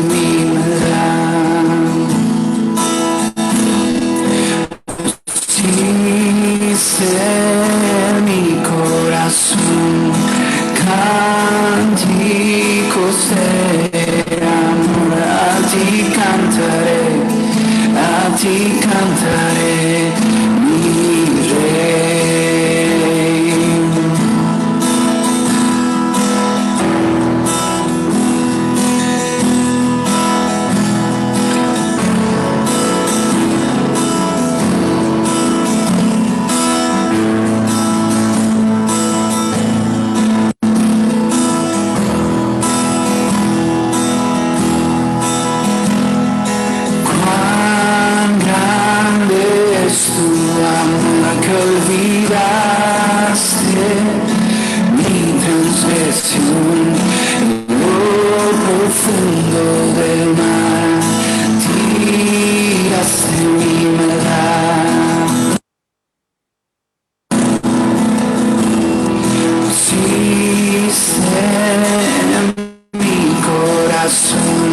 mi maldad. Pusiste mi corazón cánticos de amor. A ti cantaré, mi rey. Cuán grande es tu amor que olvidaste mi transgresión en lo profundo del mar. Tiraste mi maldad. Pusiste en mi corazón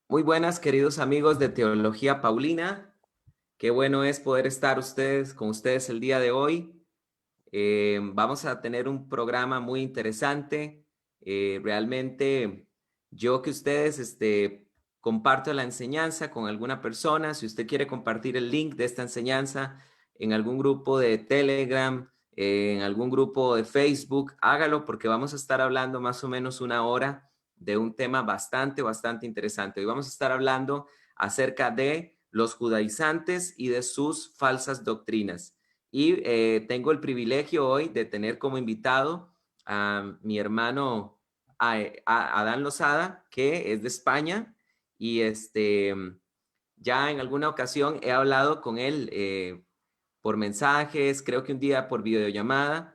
Muy buenas, queridos amigos de Teología Paulina. Qué bueno es poder estar con ustedes el día de hoy. Vamos a tener un programa muy interesante. Realmente yo que ustedes comparto la enseñanza con alguna persona. Si usted quiere compartir el link de esta enseñanza en algún grupo de Telegram, en algún grupo de Facebook, hágalo porque vamos a estar hablando más o menos una hora de un tema bastante interesante. Hoy vamos a estar hablando acerca de los judaizantes y de sus falsas doctrinas. Y tengo el privilegio hoy de tener como invitado a mi hermano Adán Lozada, que es de España, y ya en alguna ocasión he hablado con él por mensajes, creo que un día por videollamada.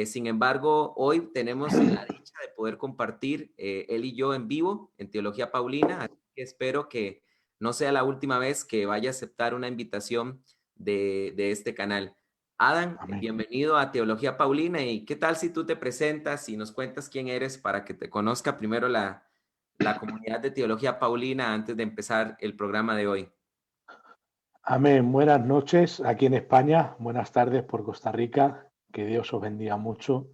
Sin embargo, hoy tenemos la dicha de poder compartir él y yo en vivo en Teología Paulina, así que espero que no sea la última vez que vaya a aceptar una invitación de este canal. Adam, Amén. bienvenido a Teología Paulina, y ¿qué tal si tú te presentas y nos cuentas quién eres para que te conozca primero la comunidad de Teología Paulina antes de empezar el programa de hoy? Amén. Buenas noches aquí en España, buenas tardes por Costa Rica, que Dios os bendiga mucho.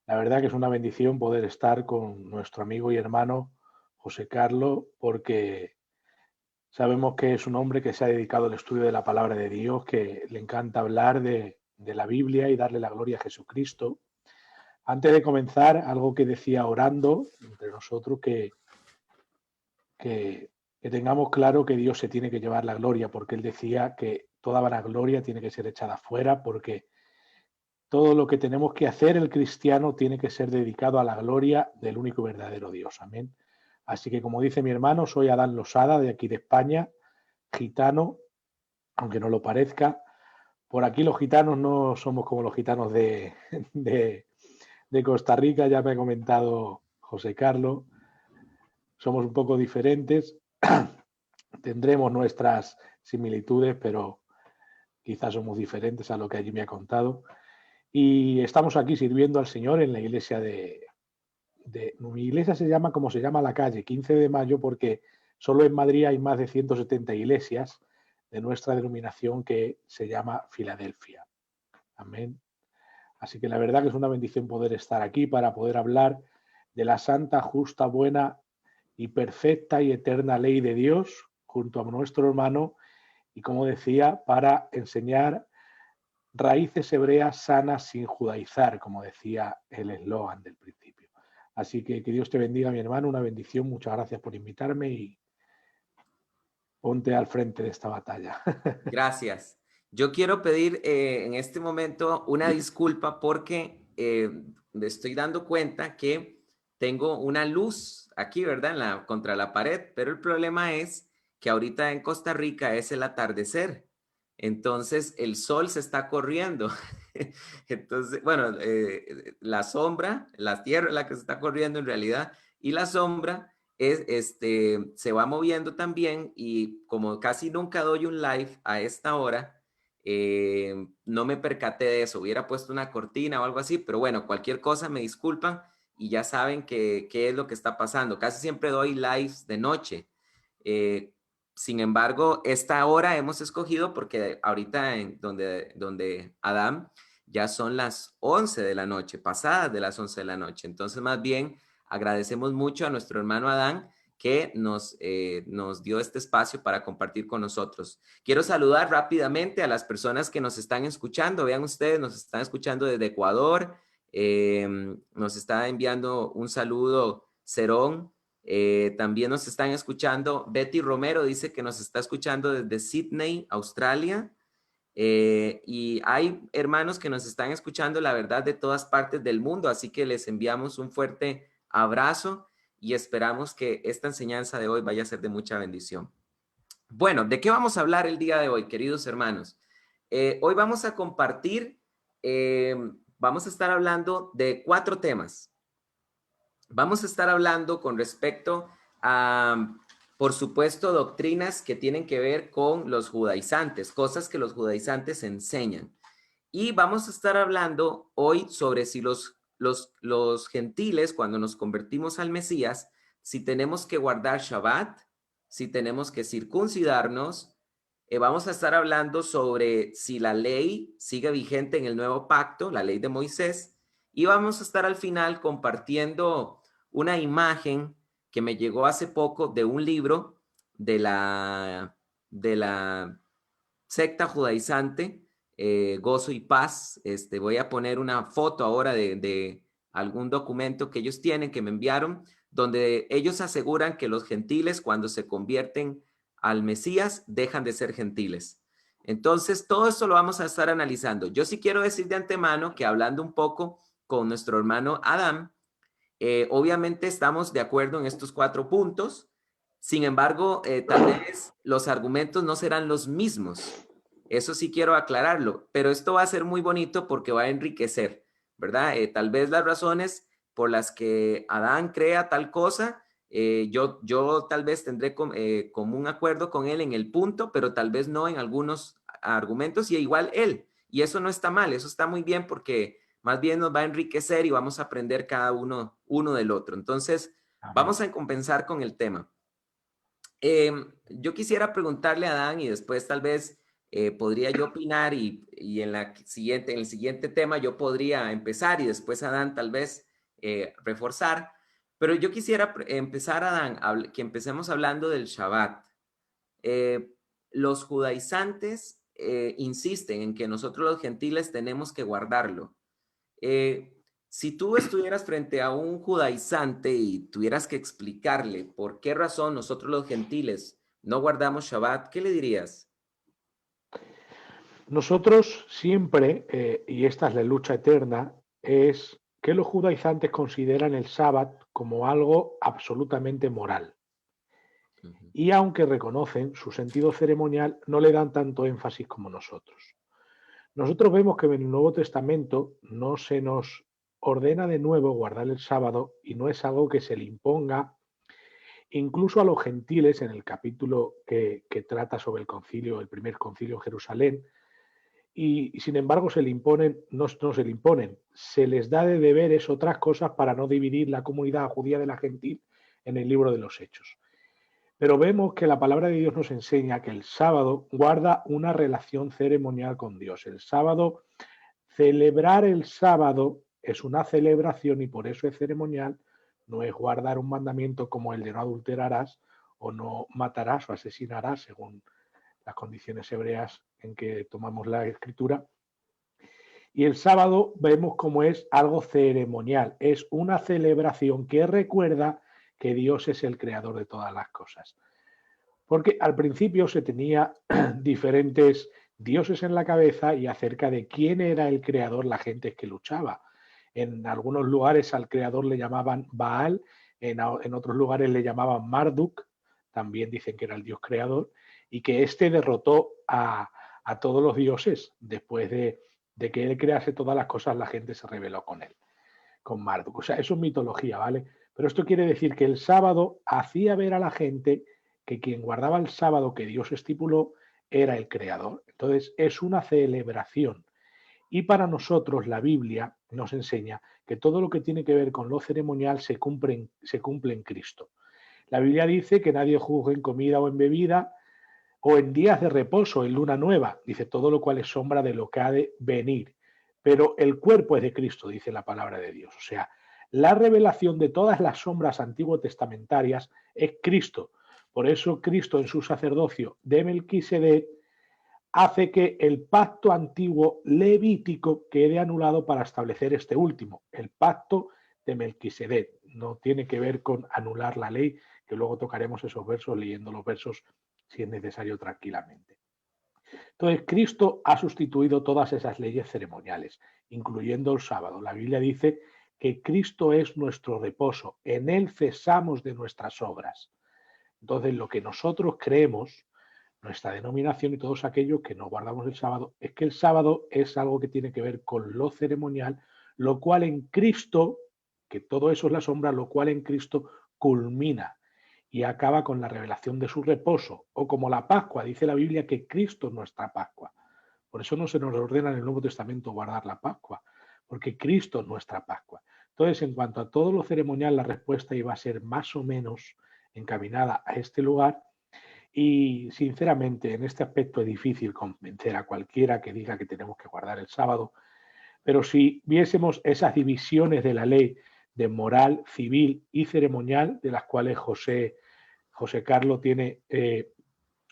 La verdad que es una bendición poder estar con nuestro amigo y hermano José Carlos, porque sabemos que es un hombre que se ha dedicado al estudio de la palabra de Dios, que le encanta hablar de la Biblia y darle la gloria a Jesucristo. Antes de comenzar, algo que decía orando entre nosotros, que, que tengamos claro que Dios se tiene que llevar la gloria, porque él decía que toda vanagloria tiene que ser echada fuera, porque todo lo que tenemos que hacer el cristiano tiene que ser dedicado a la gloria del único y verdadero Dios. Amén. Así que, como dice mi hermano, soy Adán Losada, de aquí de España, gitano, aunque no lo parezca. Por aquí los gitanos no somos como los gitanos de, de Costa Rica, ya me ha comentado José Carlos. Somos un poco diferentes. Tendremos nuestras similitudes, pero quizás somos diferentes a lo que allí me ha contado. Y estamos aquí sirviendo al Señor en la iglesia mi iglesia se llama como se llama la calle, 15 de mayo, porque solo en Madrid hay más de 170 iglesias de nuestra denominación que se llama Filadelfia. Amén. Así que la verdad que es una bendición poder estar aquí para poder hablar de la santa, justa, buena y perfecta y eterna ley de Dios junto a nuestro hermano, y como decía, para enseñar raíces hebreas sanas sin judaizar, como decía el eslogan del principio. Así que Dios te bendiga, mi hermano, una bendición, muchas gracias por invitarme y ponte al frente de esta batalla. Gracias. Yo quiero pedir en este momento una disculpa porque me estoy dando cuenta que tengo una luz aquí, ¿verdad? Contra la pared, pero el problema es que ahorita en Costa Rica es el atardecer. Entonces el sol se está corriendo. Entonces, bueno, la sombra, la tierra es la que se está corriendo en realidad, y la sombra se va moviendo también, y como casi nunca doy un live a esta hora, no me percaté de eso. Hubiera puesto una cortina o algo así, pero bueno, cualquier cosa me disculpan y ya saben qué es lo que está pasando. Casi siempre doy lives de noche. Eh, Sin embargo, esta hora hemos escogido porque ahorita donde Adam ya son las 11 de la noche, pasadas de las 11 de la noche. Entonces, más bien, agradecemos mucho a nuestro hermano Adán que nos dio este espacio para compartir con nosotros. Quiero saludar rápidamente a las personas que nos están escuchando. Vean ustedes, nos están escuchando desde Ecuador. Nos está enviando un saludo Cerón. También nos están escuchando. Betty Romero dice que nos está escuchando desde Sydney, Australia. Y hay hermanos que nos están escuchando, la verdad, de todas partes del mundo, así que les enviamos un fuerte abrazo y esperamos que esta enseñanza de hoy vaya a ser de mucha bendición. Bueno, ¿de qué vamos a hablar el día de hoy, queridos hermanos? Hoy vamos a compartir, vamos a estar hablando de 4 temas. Vamos a estar hablando con respecto a, por supuesto, doctrinas que tienen que ver con los judaizantes, cosas que los judaizantes enseñan. Y vamos a estar hablando hoy sobre si los gentiles, cuando nos convertimos al Mesías, si tenemos que guardar Shabbat, si tenemos que circuncidarnos. Vamos a estar hablando sobre si la ley sigue vigente en el nuevo pacto, la ley de Moisés. Y vamos a estar al final compartiendo una imagen que me llegó hace poco de un libro de la secta judaizante, Gozo y Paz. Voy a poner una foto ahora de algún documento que ellos tienen, que me enviaron, donde ellos aseguran que los gentiles, cuando se convierten al Mesías, dejan de ser gentiles. Entonces, todo esto lo vamos a estar analizando. Yo sí quiero decir de antemano que hablando un poco con nuestro hermano Adán, obviamente estamos de acuerdo en estos 4 puntos. Sin embargo, tal vez los argumentos no serán los mismos. Eso sí quiero aclararlo, pero esto va a ser muy bonito porque va a enriquecer, ¿verdad? Tal vez las razones por las que Adán crea tal cosa, yo tal vez tendré como un acuerdo con él en el punto, pero tal vez no en algunos argumentos y igual él. Y eso no está mal, eso está muy bien porque más bien nos va a enriquecer y vamos a aprender cada uno del otro. Entonces, Amén. vamos a compensar con el tema. Yo quisiera preguntarle a Dan y después tal vez podría yo opinar y en el siguiente tema yo podría empezar y después a Dan tal vez reforzar. Pero yo quisiera empezar a Dan, que empecemos hablando del Shabbat. Los judaizantes insisten en que nosotros los gentiles tenemos que guardarlo. Si tú estuvieras frente a un judaizante y tuvieras que explicarle por qué razón nosotros los gentiles no guardamos Shabbat, ¿qué le dirías? Nosotros siempre, y esta es la lucha eterna, es que los judaizantes consideran el sábado como algo absolutamente moral. Ujú. Y aunque reconocen su sentido ceremonial, no le dan tanto énfasis como nosotros. Nosotros vemos que en el Nuevo Testamento no se nos ordena de nuevo guardar el sábado y no es algo que se le imponga incluso a los gentiles en el capítulo que trata sobre el concilio, el primer concilio en Jerusalén. Y sin embargo se le imponen, no se le imponen, se les da de deberes otras cosas para no dividir la comunidad judía de la gentil en el libro de los Hechos. Pero vemos que la palabra de Dios nos enseña que el sábado guarda una relación ceremonial con Dios. El sábado, celebrar el sábado es una celebración y por eso es ceremonial, no es guardar un mandamiento como el de no adulterarás o no matarás o asesinarás según las condiciones hebreas en que tomamos la escritura. Y el sábado vemos como es algo ceremonial, es una celebración que recuerda que Dios es el creador de todas las cosas. Porque al principio se tenía diferentes dioses en la cabeza y acerca de quién era el creador la gente que luchaba. En algunos lugares al creador le llamaban Baal, en otros lugares le llamaban Marduk, también dicen que era el dios creador, y que éste derrotó a todos los dioses. Después de que él crease todas las cosas, la gente se rebeló con él, con Marduk. O sea, eso es mitología, ¿vale? Pero esto quiere decir que el sábado hacía ver a la gente que quien guardaba el sábado que Dios estipuló era el creador. Entonces es una celebración. Y para nosotros la Biblia nos enseña que todo lo que tiene que ver con lo ceremonial se cumple en Cristo. La Biblia dice que nadie juzgue en comida o en bebida o en días de reposo, en luna nueva. Dice todo lo cual es sombra de lo que ha de venir. Pero el cuerpo es de Cristo, dice la palabra de Dios. O sea, la revelación de todas las sombras antiguo testamentarias es Cristo. Por eso Cristo en su sacerdocio de Melquisedec hace que el pacto antiguo levítico quede anulado para establecer este último, el pacto de Melquisedec. No tiene que ver con anular la ley, que luego tocaremos esos versos leyendo los versos si es necesario tranquilamente. Entonces, Cristo ha sustituido todas esas leyes ceremoniales, incluyendo el sábado. La Biblia dice que Cristo es nuestro reposo, en Él cesamos de nuestras obras. Entonces, lo que nosotros creemos, nuestra denominación y todos aquellos que no guardamos el sábado, es que el sábado es algo que tiene que ver con lo ceremonial, lo cual en Cristo, que todo eso es la sombra, lo cual en Cristo culmina y acaba con la revelación de su reposo, o como la Pascua, dice la Biblia que Cristo es nuestra Pascua. Por eso no se nos ordena en el Nuevo Testamento guardar la Pascua, porque Cristo es nuestra Pascua. Entonces, en cuanto a todo lo ceremonial, la respuesta iba a ser más o menos encaminada a este lugar. Y sinceramente, en este aspecto es difícil convencer a cualquiera que diga que tenemos que guardar el sábado, pero si viésemos esas divisiones de la ley de moral, civil y ceremonial, de las cuales José Carlos tiene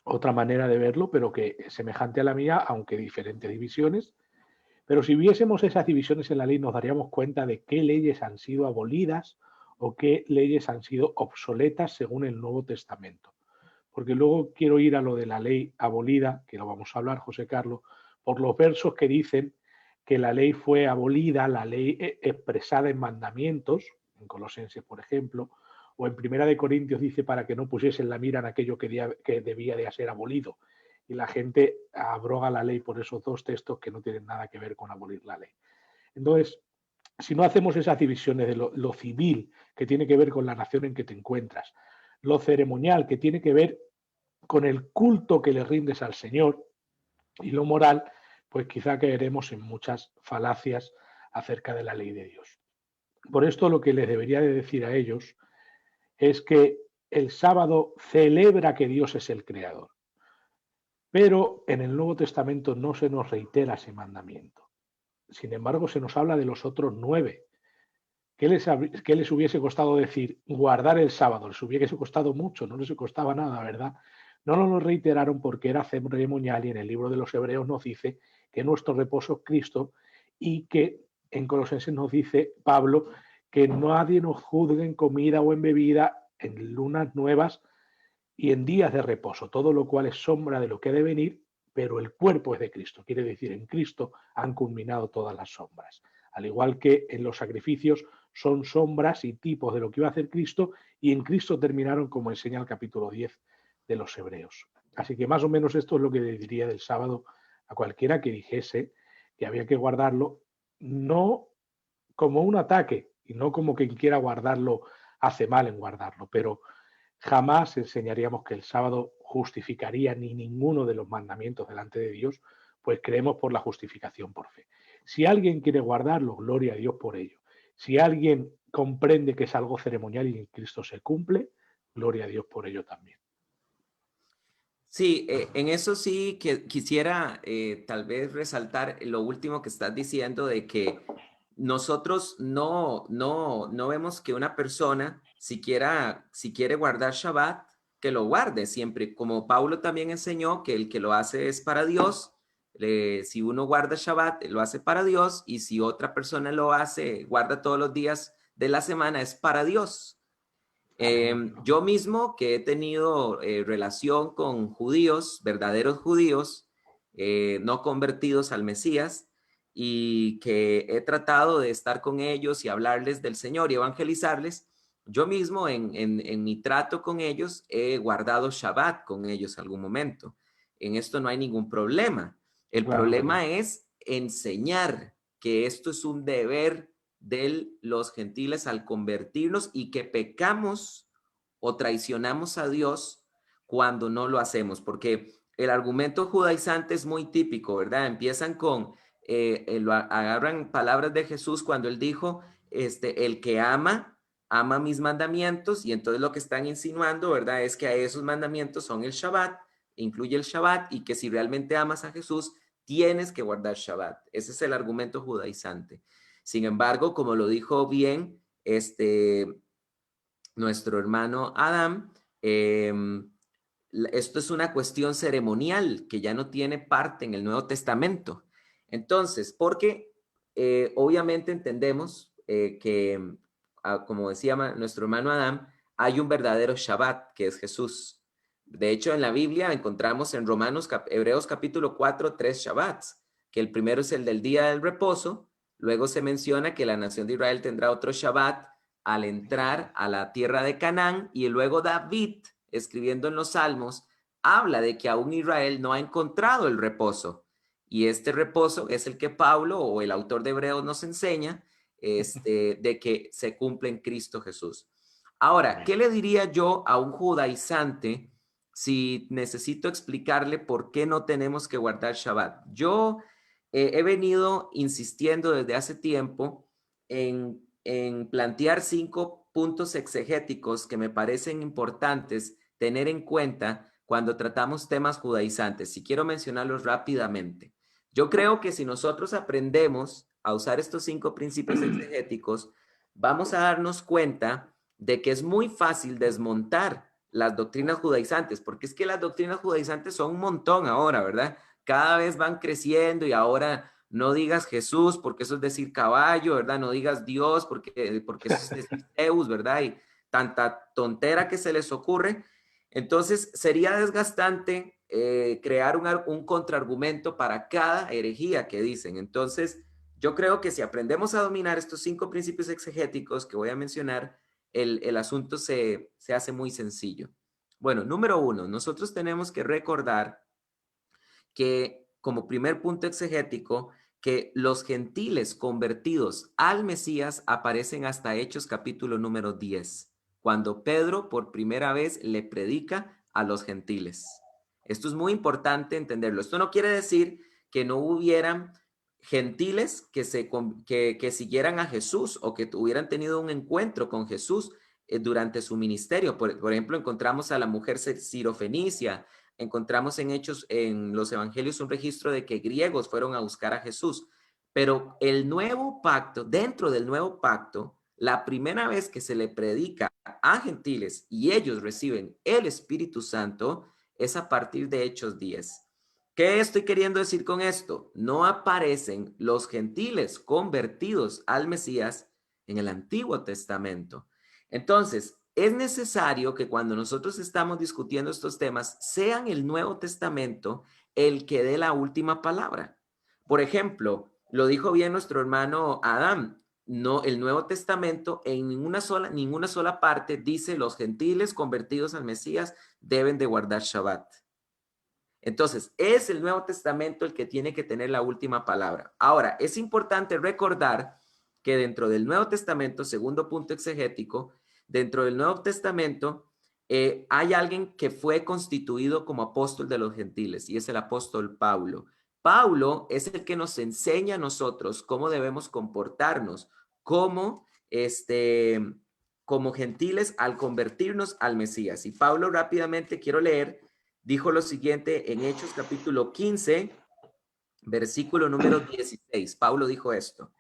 otra manera de verlo, pero que es semejante a la mía, aunque diferentes divisiones. Pero si viésemos esas divisiones en la ley, nos daríamos cuenta de qué leyes han sido abolidas o qué leyes han sido obsoletas según el Nuevo Testamento. porque luego quiero ir a lo de la ley abolida, que lo vamos a hablar, José Carlos, por los versos que dicen que la ley fue abolida, la ley expresada en mandamientos, en Colosenses, por ejemplo, o en Primera de Corintios dice para que no pusiesen la mira en aquello que debía de ser abolido. Y la gente abroga la ley por esos dos textos que no tienen nada que ver con abolir la ley. Entonces, si no hacemos esas divisiones de lo civil, que tiene que ver con la nación en que te encuentras, lo ceremonial, que tiene que ver con el culto que le rindes al Señor, y lo moral, pues quizá caeremos en muchas falacias acerca de la ley de Dios. Por esto lo que les debería de decir a ellos es que el sábado celebra que Dios es el creador, pero en el Nuevo Testamento no se nos reitera ese mandamiento. Sin embargo, se nos habla de los otros 9. ¿Qué les hubiese costado decir guardar el sábado? Les hubiese costado mucho, no les costaba nada, ¿verdad? No nos lo reiteraron porque era ceremonial y en el libro de los Hebreos nos dice que nuestro reposo es Cristo y que en Colosenses nos dice Pablo que nadie nos juzgue en comida o en bebida, en lunas nuevas y en días de reposo, todo lo cual es sombra de lo que ha de venir, pero el cuerpo es de Cristo. Quiere decir, en Cristo han culminado todas las sombras. Al igual que en los sacrificios son sombras y tipos de lo que iba a hacer Cristo, y en Cristo terminaron, como enseña el capítulo 10 de los Hebreos. Así que más o menos esto es lo que le diría del sábado a cualquiera que dijese que había que guardarlo, no como un ataque, y no como quien quiera guardarlo hace mal en guardarlo, pero jamás enseñaríamos que el sábado justificaría ni ninguno de los mandamientos delante de Dios, pues creemos por la justificación por fe. Si alguien quiere guardarlo, gloria a Dios por ello. Si alguien comprende que es algo ceremonial y en Cristo se cumple, gloria a Dios por ello también. Sí, en eso sí que quisiera tal vez resaltar lo último que estás diciendo de que nosotros no vemos que una persona si quiere guardar Shabbat, que lo guarde siempre, como Pablo también enseñó que el que lo hace es para Dios. Si uno guarda Shabbat, lo hace para Dios, y si otra persona lo hace, guarda todos los días de la semana, es para Dios. Yo mismo que he tenido relación con judíos, verdaderos judíos, no convertidos al Mesías, y que he tratado de estar con ellos y hablarles del Señor y evangelizarles, yo mismo en mi trato con ellos he guardado Shabbat con ellos algún momento. En esto no hay ningún problema. El problema es enseñar que esto es un deber de los gentiles al convertirnos y que pecamos o traicionamos a Dios cuando no lo hacemos, porque el argumento judaizante es muy típico, ¿verdad? Empiezan con, agarran palabras de Jesús cuando él dijo, el que ama mis mandamientos, y entonces lo que están insinuando, ¿verdad? Es que a esos mandamientos son el Shabbat, incluye el Shabbat, y que si realmente amas a Jesús, tienes que guardar Shabbat. Ese es el argumento judaizante. Sin embargo, como lo dijo bien nuestro hermano Adam, esto es una cuestión ceremonial que ya no tiene parte en el Nuevo Testamento. Entonces, porque obviamente entendemos que, como decía nuestro hermano Adam, hay un verdadero Shabbat, que es Jesús. De hecho, en la Biblia encontramos en Hebreos capítulo 4, 3 Shabbats, que el primero es el del día del reposo. Luego se menciona que la nación de Israel tendrá otro Shabbat al entrar a la tierra de Canaán, y luego David, escribiendo en los Salmos, habla de que aún Israel no ha encontrado el reposo. Y este reposo es el que Pablo, o el autor de Hebreos, nos enseña, de que se cumple en Cristo Jesús. Ahora, ¿qué le diría yo a un judaizante si necesito explicarle por qué no tenemos que guardar Shabbat? Yo he venido insistiendo desde hace tiempo en plantear 5 puntos exegéticos que me parecen importantes tener en cuenta cuando tratamos temas judaizantes. Y quiero mencionarlos rápidamente. Yo creo que si nosotros aprendemos a usar estos 5 principios exegéticos, vamos a darnos cuenta de que es muy fácil desmontar las doctrinas judaizantes, porque es que las doctrinas judaizantes son un montón ahora, ¿verdad? Cada vez van creciendo, y ahora no digas Jesús porque eso es decir caballo, ¿verdad? No digas Dios porque eso es decir Zeus, ¿verdad? Y tanta tontera que se les ocurre. Entonces, sería desgastante crear un contraargumento para cada herejía que dicen. Entonces, yo creo que si aprendemos a dominar estos 5 principios exegéticos que voy a mencionar, el asunto se hace muy sencillo. Bueno, número 1, nosotros tenemos que recordar que como primer punto exegético, que los gentiles convertidos al Mesías aparecen hasta Hechos capítulo número 10, cuando Pedro por primera vez le predica a los gentiles. Esto es muy importante entenderlo. Esto no quiere decir que no hubieran gentiles que siguieran a Jesús o que hubieran tenido un encuentro con Jesús durante su ministerio. Por ejemplo, encontramos a la mujer sirofenicia. Encontramos en Hechos, en los evangelios, un registro de que griegos fueron a buscar a Jesús. Pero el nuevo pacto, dentro del nuevo pacto, la primera vez que se le predica a gentiles y ellos reciben el Espíritu Santo es a partir de Hechos 10. ¿Qué estoy queriendo decir con esto? No aparecen los gentiles convertidos al Mesías en el Antiguo Testamento. Entonces, es necesario que cuando nosotros estamos discutiendo estos temas, sean el Nuevo Testamento el que dé la última palabra. Por ejemplo, lo dijo bien nuestro hermano Adam, no, el Nuevo Testamento en ninguna sola parte dice los gentiles convertidos al Mesías deben de guardar Shabbat. Entonces, es el Nuevo Testamento el que tiene que tener la última palabra. Ahora, es importante recordar que dentro del Nuevo Testamento, segundo punto exegético, dentro del Nuevo Testamento hay alguien que fue constituido como apóstol de los gentiles y es el apóstol Pablo. Pablo es el que nos enseña a nosotros cómo debemos comportarnos como gentiles al convertirnos al Mesías. Y Pablo rápidamente quiero leer, dijo lo siguiente en Hechos capítulo 15, versículo número 16. Pablo dijo esto: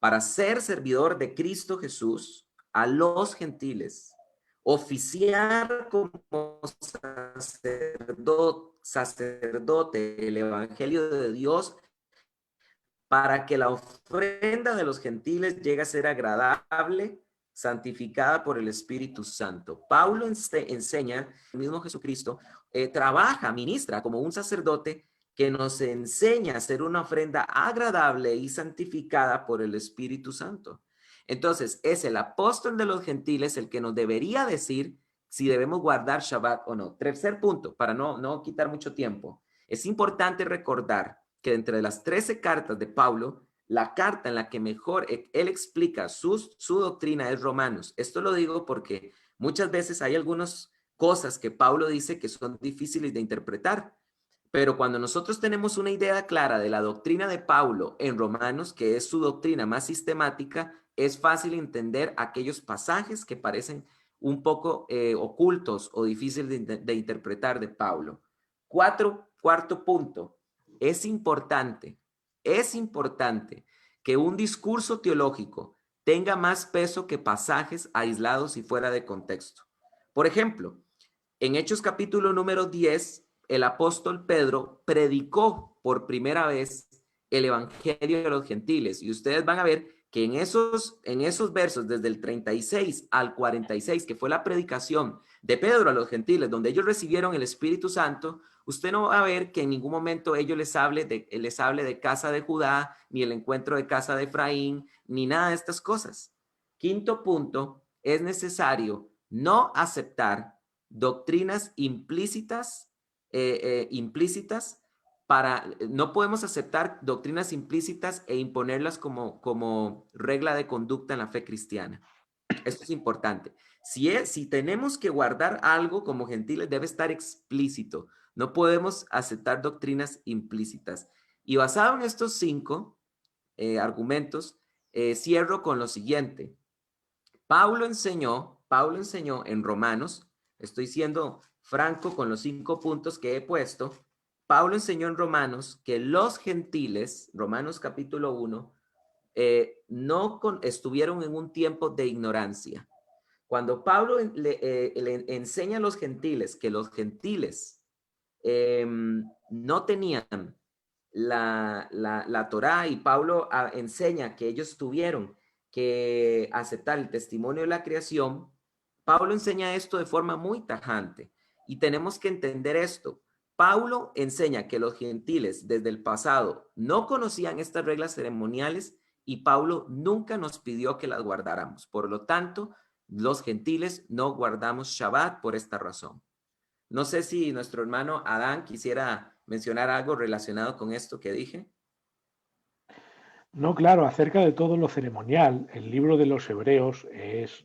para ser servidor de Cristo Jesús a los gentiles, oficiar como sacerdote el evangelio de Dios, para que la ofrenda de los gentiles llegue a ser agradable, santificada por el Espíritu Santo. Pablo enseña, el mismo Jesucristo, trabaja, ministra como un sacerdote que nos enseña a hacer una ofrenda agradable y santificada por el Espíritu Santo. Entonces, es el apóstol de los gentiles el que nos debería decir si debemos guardar Shabbat o no. Tercer punto, para no quitar mucho tiempo. Es importante recordar que entre las 13 cartas de Pablo, la carta en la que mejor él explica su doctrina es Romanos. Esto lo digo porque muchas veces hay algunas cosas que Pablo dice que son difíciles de interpretar. Pero cuando nosotros tenemos una idea clara de la doctrina de Pablo en Romanos, que es su doctrina más sistemática, es fácil entender aquellos pasajes que parecen un poco ocultos o difíciles de interpretar de Pablo. Cuarto punto, es importante que un discurso teológico tenga más peso que pasajes aislados y fuera de contexto. Por ejemplo, en Hechos capítulo número 10, el apóstol Pedro predicó por primera vez el evangelio de los gentiles. Y ustedes van a ver que en esos versos, desde el 36 al 46, que fue la predicación de Pedro a los gentiles, donde ellos recibieron el Espíritu Santo, usted no va a ver que en ningún momento ellos les hable de casa de Judá, ni el encuentro de casa de Efraín, ni nada de estas cosas. Quinto punto, es necesario no aceptar doctrinas implícitas, no podemos aceptar doctrinas implícitas e imponerlas como regla de conducta en la fe cristiana. Esto es importante. Si tenemos que guardar algo como gentiles, debe estar explícito. No podemos aceptar doctrinas implícitas. Y basado en estos 5 argumentos, cierro con lo siguiente. Pablo enseñó en Romanos, estoy siendo franco con los 5 puntos que he puesto. Pablo enseñó en Romanos que los gentiles, Romanos capítulo 1, estuvieron en un tiempo de ignorancia. Cuando Pablo le enseña a los gentiles que los gentiles no tenían la Torá, y Pablo enseña que ellos tuvieron que aceptar el testimonio de la creación, Pablo enseña esto de forma muy tajante. Y tenemos que entender esto. Pablo enseña que los gentiles desde el pasado no conocían estas reglas ceremoniales y Pablo nunca nos pidió que las guardáramos. Por lo tanto, los gentiles no guardamos Shabbat por esta razón. No sé si nuestro hermano Adán quisiera mencionar algo relacionado con esto que dije. No, claro, acerca de todo lo ceremonial, el libro de los Hebreos es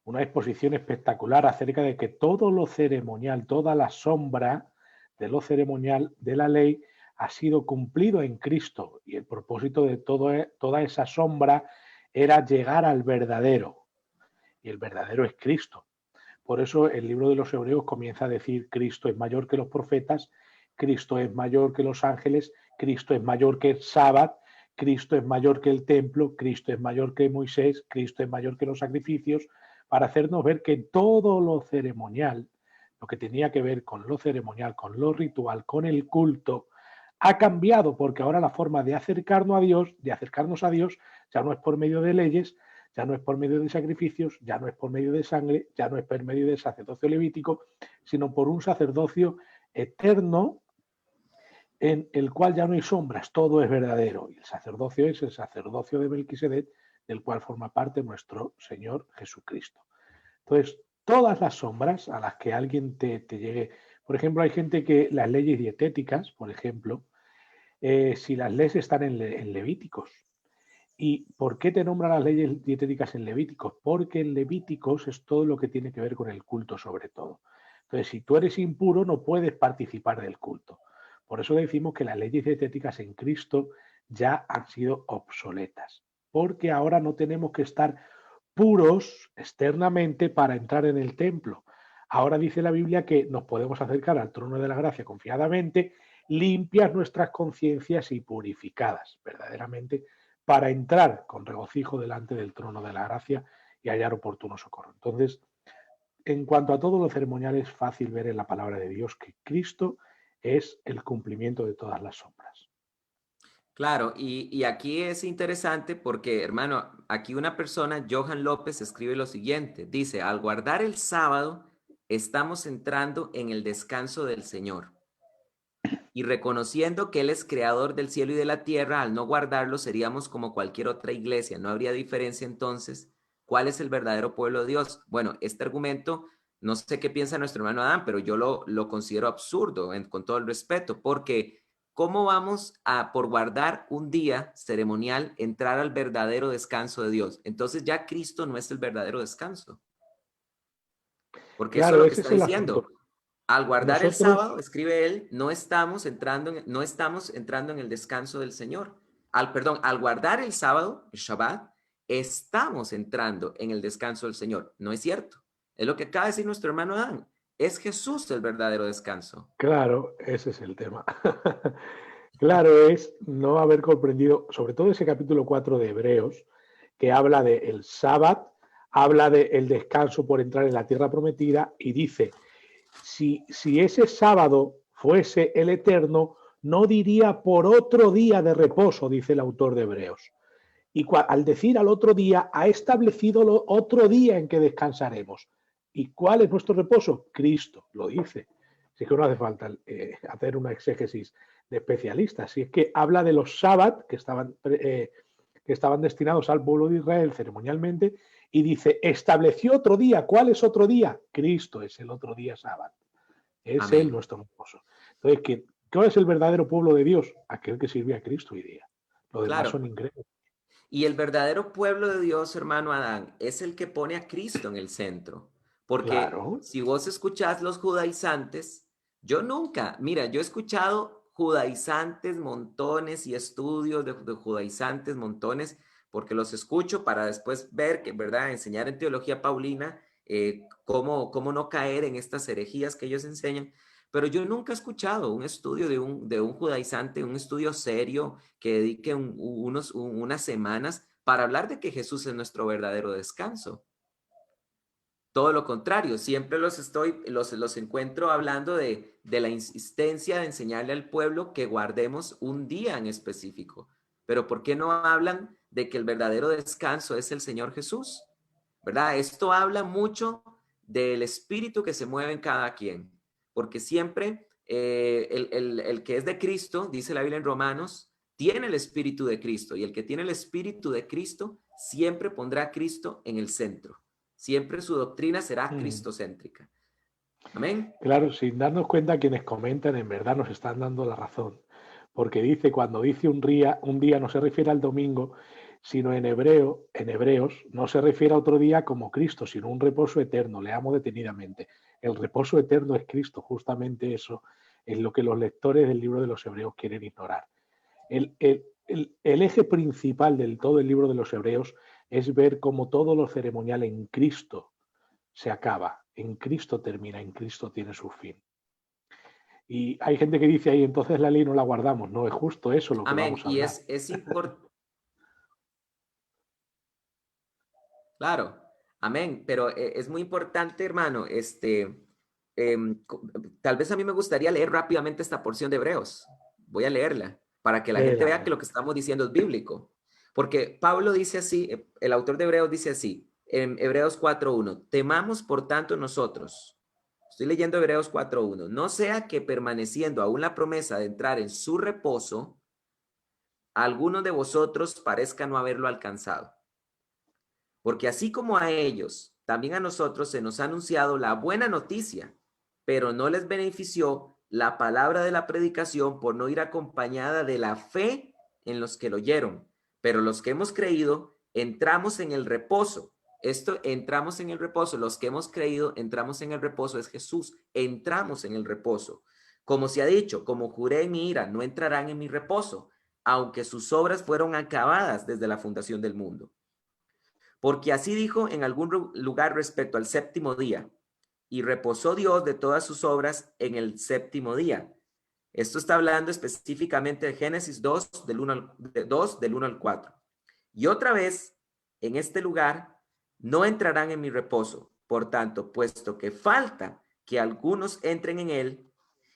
una exposición espectacular acerca de que todo lo ceremonial, toda la sombra de lo ceremonial de la ley ha sido cumplido en Cristo y el propósito de toda esa sombra era llegar al verdadero y el verdadero es Cristo. Por eso el libro de los Hebreos comienza a decir Cristo es mayor que los profetas, Cristo es mayor que los ángeles, Cristo es mayor que el sábado, Cristo es mayor que el templo, Cristo es mayor que Moisés, Cristo es mayor que los sacrificios, para hacernos ver que todo lo ceremonial, lo que tenía que ver con lo ceremonial, con lo ritual, con el culto, ha cambiado porque ahora la forma de acercarnos a Dios, ya no es por medio de leyes, ya no es por medio de sacrificios, ya no es por medio de sangre, ya no es por medio del sacerdocio levítico, sino por un sacerdocio eterno en el cual ya no hay sombras, todo es verdadero. Y el sacerdocio es el sacerdocio de Melquisedec, del cual forma parte nuestro Señor Jesucristo. Entonces, todas las sombras a las que alguien te llegue, por ejemplo, hay gente que las leyes dietéticas, por ejemplo, si las leyes están en Levíticos. ¿Y por qué te nombran las leyes dietéticas en Levíticos? Porque en Levíticos es todo lo que tiene que ver con el culto sobre todo. Entonces, si tú eres impuro, no puedes participar del culto. Por eso decimos que las leyes dietéticas en Cristo ya han sido obsoletas. Porque ahora no tenemos que estar puros externamente para entrar en el templo. Ahora dice la Biblia que nos podemos acercar al trono de la gracia confiadamente, limpias nuestras conciencias y purificadas, verdaderamente, para entrar con regocijo delante del trono de la gracia y hallar oportuno socorro. Entonces, en cuanto a todo lo ceremonial, es fácil ver en la palabra de Dios que Cristo es el cumplimiento de todas las sombras. Claro, y aquí es interesante porque, hermano, aquí una persona, Johan López, escribe lo siguiente. Dice, al guardar el sábado, estamos entrando en el descanso del Señor. Y reconociendo que Él es creador del cielo y de la tierra, al no guardarlo seríamos como cualquier otra iglesia. No habría diferencia entonces. ¿Cuál es el verdadero pueblo de Dios? Bueno, este argumento, no sé qué piensa nuestro hermano Adán, pero yo lo considero absurdo, con todo el respeto, porque ¿cómo vamos a, por guardar un día ceremonial, entrar al verdadero descanso de Dios? Entonces ya Cristo no es el verdadero descanso, porque eso es Claro, lo que ese está es el asunto. diciendo. Al guardar el Nosotros, sábado, escribe él, no estamos entrando en el descanso del Señor. Al guardar el sábado, el Shabbat, estamos entrando en el descanso del Señor. No es cierto. Es lo que acaba de decir nuestro hermano Adán. Es Jesús el verdadero descanso. claro, ese es el tema. Claro, es no haber comprendido, sobre todo ese capítulo 4 de Hebreos, que habla del sábado, habla del descanso por entrar en la tierra prometida y dice, si ese sábado fuese el eterno, no diría por otro día de reposo, dice el autor de Hebreos. Y al decir al otro día, ha establecido otro día en que descansaremos. ¿Y cuál es nuestro reposo? Cristo, lo dice. Así que no hace falta hacer una exégesis de especialistas. Si es que habla de los sábados que estaban destinados al pueblo de Israel ceremonialmente y dice, estableció otro día. ¿Cuál es otro día? Cristo es el otro día sábado. Es Él Amén. nuestro reposo. Entonces, ¿cuál es el verdadero pueblo de Dios? Aquel que sirve a Cristo hoy día. Los demás Claro. son incrédulos. Y el verdadero pueblo de Dios, hermano Adán, es el que pone a Cristo en el centro. Porque Claro, si vos escuchás los judaizantes, mira, yo he escuchado judaizantes montones y estudios de judaizantes montones, porque los escucho para después ver que, ¿verdad?, enseñar en teología paulina cómo no caer en estas herejías que ellos enseñan. Pero yo nunca he escuchado un estudio de un judaizante, un estudio serio que dedique unas semanas para hablar de que Jesús es nuestro verdadero descanso. Todo lo contrario, siempre los encuentro hablando de la insistencia de enseñarle al pueblo que guardemos un día en específico. Pero ¿por qué no hablan de que el verdadero descanso es el Señor Jesús? ¿Verdad? Esto habla mucho del espíritu que se mueve en cada quien. porque siempre el que es de Cristo, dice la Biblia en Romanos, tiene el Espíritu de Cristo, y el que tiene el Espíritu de Cristo siempre pondrá a Cristo en el centro. Siempre su doctrina será cristocéntrica. Amén. Claro, sin darnos cuenta, quienes comentan en verdad nos están dando la razón. Porque dice, cuando dice un día no se refiere al domingo, sino en hebreos, no se refiere a otro día como Cristo, sino un reposo eterno. Leamos detenidamente. El reposo eterno es Cristo, justamente eso es lo que los lectores del libro de los Hebreos quieren ignorar. El eje principal del todo el libro de los Hebreos es ver cómo todo lo ceremonial en Cristo se acaba, en Cristo termina, en Cristo tiene su fin. Y hay gente que dice ahí, entonces la ley no la guardamos. No, es justo eso lo que Amén. vamos a Y hablar. es importante. Claro, amén. Pero es muy importante, hermano. Tal vez a mí me gustaría leer rápidamente esta porción de Hebreos. Voy a leerla para que la gente vea que lo que estamos diciendo es bíblico. Porque Pablo dice así, el autor de Hebreos dice así, en Hebreos 4.1, temamos por tanto nosotros. Estoy leyendo Hebreos 4.1. No sea que permaneciendo aún la promesa de entrar en su reposo, algunos de vosotros parezca no haberlo alcanzado. Porque así como a ellos, también a nosotros se nos ha anunciado la buena noticia, pero no les benefició la palabra de la predicación por no ir acompañada de la fe en los que lo oyeron. Pero los que hemos creído, entramos en el reposo. Esto, entramos en el reposo. Los que hemos creído, entramos en el reposo. Es Jesús. Entramos en el reposo. Como se ha dicho, como juré en mi ira, no entrarán en mi reposo, aunque sus obras fueron acabadas desde la fundación del mundo. Porque así dijo en algún lugar respecto al séptimo día, y reposó Dios de todas sus obras en el séptimo día. Esto está hablando específicamente de Génesis 2, del 1 al 4. Y otra vez, en este lugar, no entrarán en mi reposo. Por tanto, puesto que falta que algunos entren en él,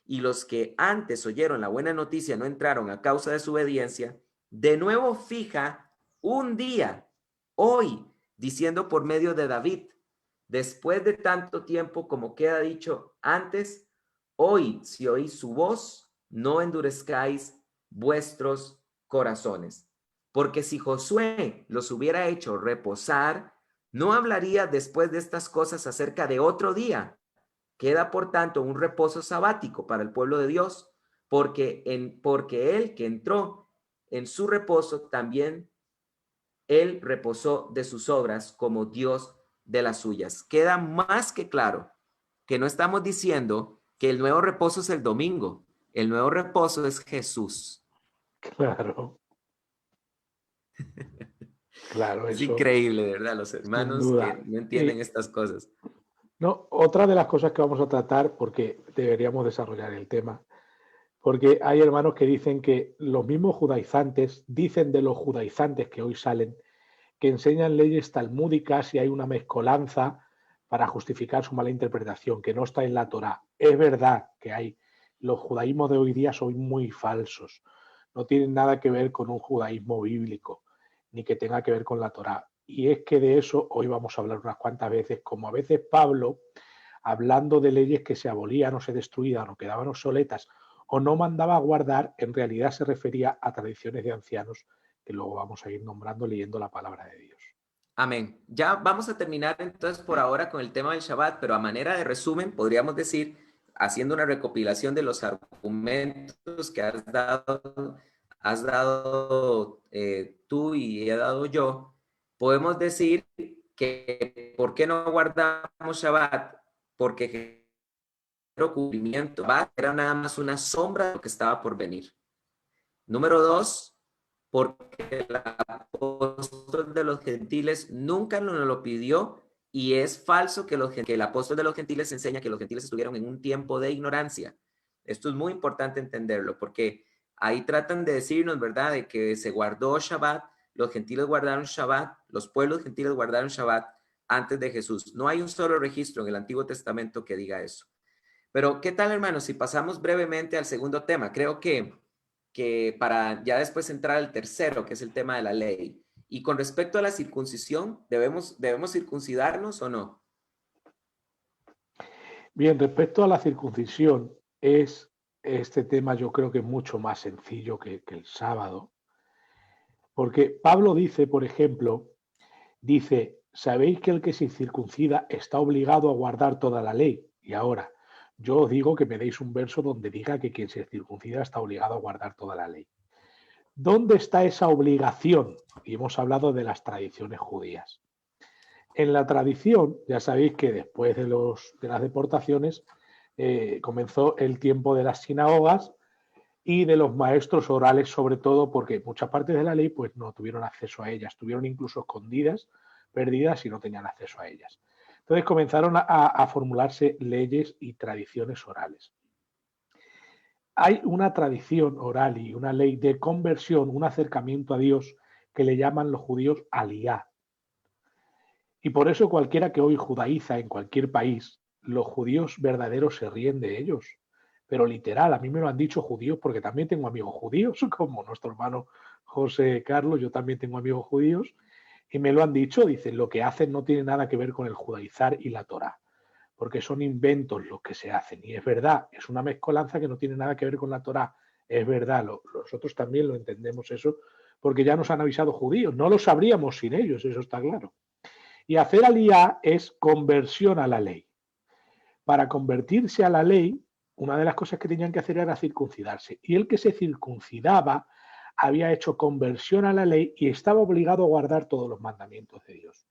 y los que antes oyeron la buena noticia no entraron a causa de su obediencia, de nuevo fija un día, hoy, diciendo por medio de David, después de tanto tiempo como queda dicho antes, hoy, si oís su voz, no endurezcáis vuestros corazones. Porque si Josué los hubiera hecho reposar, no hablaría después de estas cosas acerca de otro día. Queda, por tanto, un reposo sabático para el pueblo de Dios, porque él que entró en su reposo, también él reposó de sus obras como Dios de las suyas. Queda más que claro que no estamos diciendo que el nuevo reposo es el domingo. El nuevo reposo es Jesús. Claro, claro, Es eso increíble, ¿verdad? Los sin hermanos que duda. no entienden estas cosas. No, otra de las cosas que vamos a tratar, porque deberíamos desarrollar el tema, porque hay hermanos que dicen que los mismos judaizantes, dicen de los judaizantes que hoy salen, que enseñan leyes talmúdicas y hay una mezcolanza para justificar su mala interpretación, que no está en la Torá. Es verdad que hay, los judaísmos de hoy día son muy falsos, no tienen nada que ver con un judaísmo bíblico, ni que tenga que ver con la Torá. Y es que de eso hoy vamos a hablar unas cuantas veces, como a veces Pablo, hablando de leyes que se abolían o se destruían o quedaban obsoletas o no mandaba a guardar, en realidad se refería a tradiciones de ancianos que luego vamos a ir nombrando leyendo la palabra de Dios. Amén. Ya vamos a terminar entonces por ahora con el tema del Shabbat, pero a manera de resumen podríamos decir, haciendo una recopilación de los argumentos que has dado tú y he dado yo, podemos decir que ¿por qué no guardamos Shabbat? Porque el cumplimiento era nada más una sombra de lo que estaba por venir. Número 2, porque el apóstol de los gentiles nunca nos lo pidió y es falso que el apóstol de los gentiles enseña que los gentiles estuvieron en un tiempo de ignorancia. Esto es muy importante entenderlo porque ahí tratan de decirnos, ¿verdad?, de que se guardó Shabbat, los gentiles guardaron Shabbat, los pueblos gentiles guardaron Shabbat antes de Jesús. No hay un solo registro en el Antiguo Testamento que diga eso. Pero, ¿qué tal, hermanos? Si pasamos brevemente al segundo tema, creo que para ya después entrar al tercero, que es el tema de la ley. Y con respecto a la circuncisión, ¿debemos circuncidarnos o no? Bien, respecto a la circuncisión, este tema yo creo que es mucho más sencillo que el sábado, porque Pablo dice, por ejemplo, dice, sabéis que el que se circuncida está obligado a guardar toda la ley. Y ahora, yo os digo que me deis un verso donde diga que quien se circuncida está obligado a guardar toda la ley. ¿Dónde está esa obligación? Y hemos hablado de las tradiciones judías. En la tradición, ya sabéis que después de las deportaciones comenzó el tiempo de las sinagogas y de los maestros orales, sobre todo porque muchas partes de la ley pues no tuvieron acceso a ellas, estuvieron incluso escondidas, perdidas y no tenían acceso a ellas. Entonces comenzaron a formularse leyes y tradiciones orales. Hay una tradición oral y una ley de conversión, un acercamiento a Dios que le llaman los judíos aliyá. Y por eso cualquiera que hoy judaiza en cualquier país, los judíos verdaderos se ríen de ellos. Pero literal, a mí me lo han dicho judíos porque también tengo amigos judíos, como nuestro hermano José Carlos, yo también tengo amigos judíos, y me lo han dicho, dicen, lo que hacen no tiene nada que ver con el judaizar y la Torá, porque son inventos los que se hacen. Y es verdad, es una mezcolanza que no tiene nada que ver con la Torá. Es verdad, nosotros también lo entendemos eso, porque ya nos han avisado judíos, no lo sabríamos sin ellos, eso está claro. Y hacer aliyá es conversión a la ley. Para convertirse a la ley, una de las cosas que tenían que hacer era circuncidarse. Y el que se circuncidaba había hecho conversión a la ley y estaba obligado a guardar todos los mandamientos de Dios.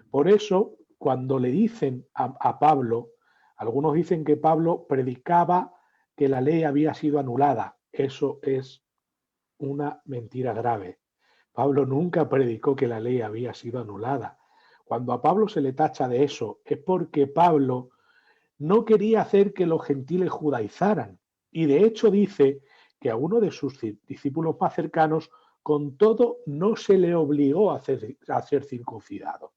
Por eso, cuando le dicen a Pablo, algunos dicen que Pablo predicaba que la ley había sido anulada. Eso es una mentira grave. Pablo nunca predicó que la ley había sido anulada. Cuando a Pablo se le tacha de eso, es porque Pablo no quería hacer que los gentiles judaizaran. Y de hecho dice que a uno de sus discípulos más cercanos, con todo, no se le obligó a ser circuncidado.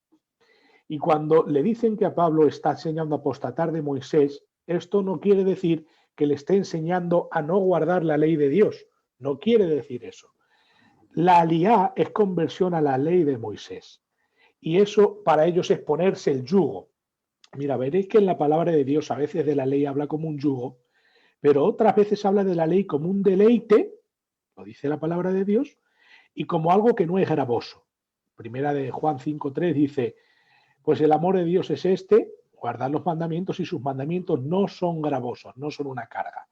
Y cuando le dicen que a Pablo está enseñando a apostatar de Moisés, esto no quiere decir que le esté enseñando a no guardar la ley de Dios. No quiere decir eso. La aliyá es conversión a la ley de Moisés. Y eso para ellos es ponerse el yugo. Mira, veréis que en la palabra de Dios a veces de la ley habla como un yugo, pero otras veces habla de la ley como un deleite, lo dice la palabra de Dios, y como algo que no es gravoso. Primera de Juan 5:3 dice, pues el amor de Dios es este, guardar los mandamientos y sus mandamientos no son gravosos, no son una carga.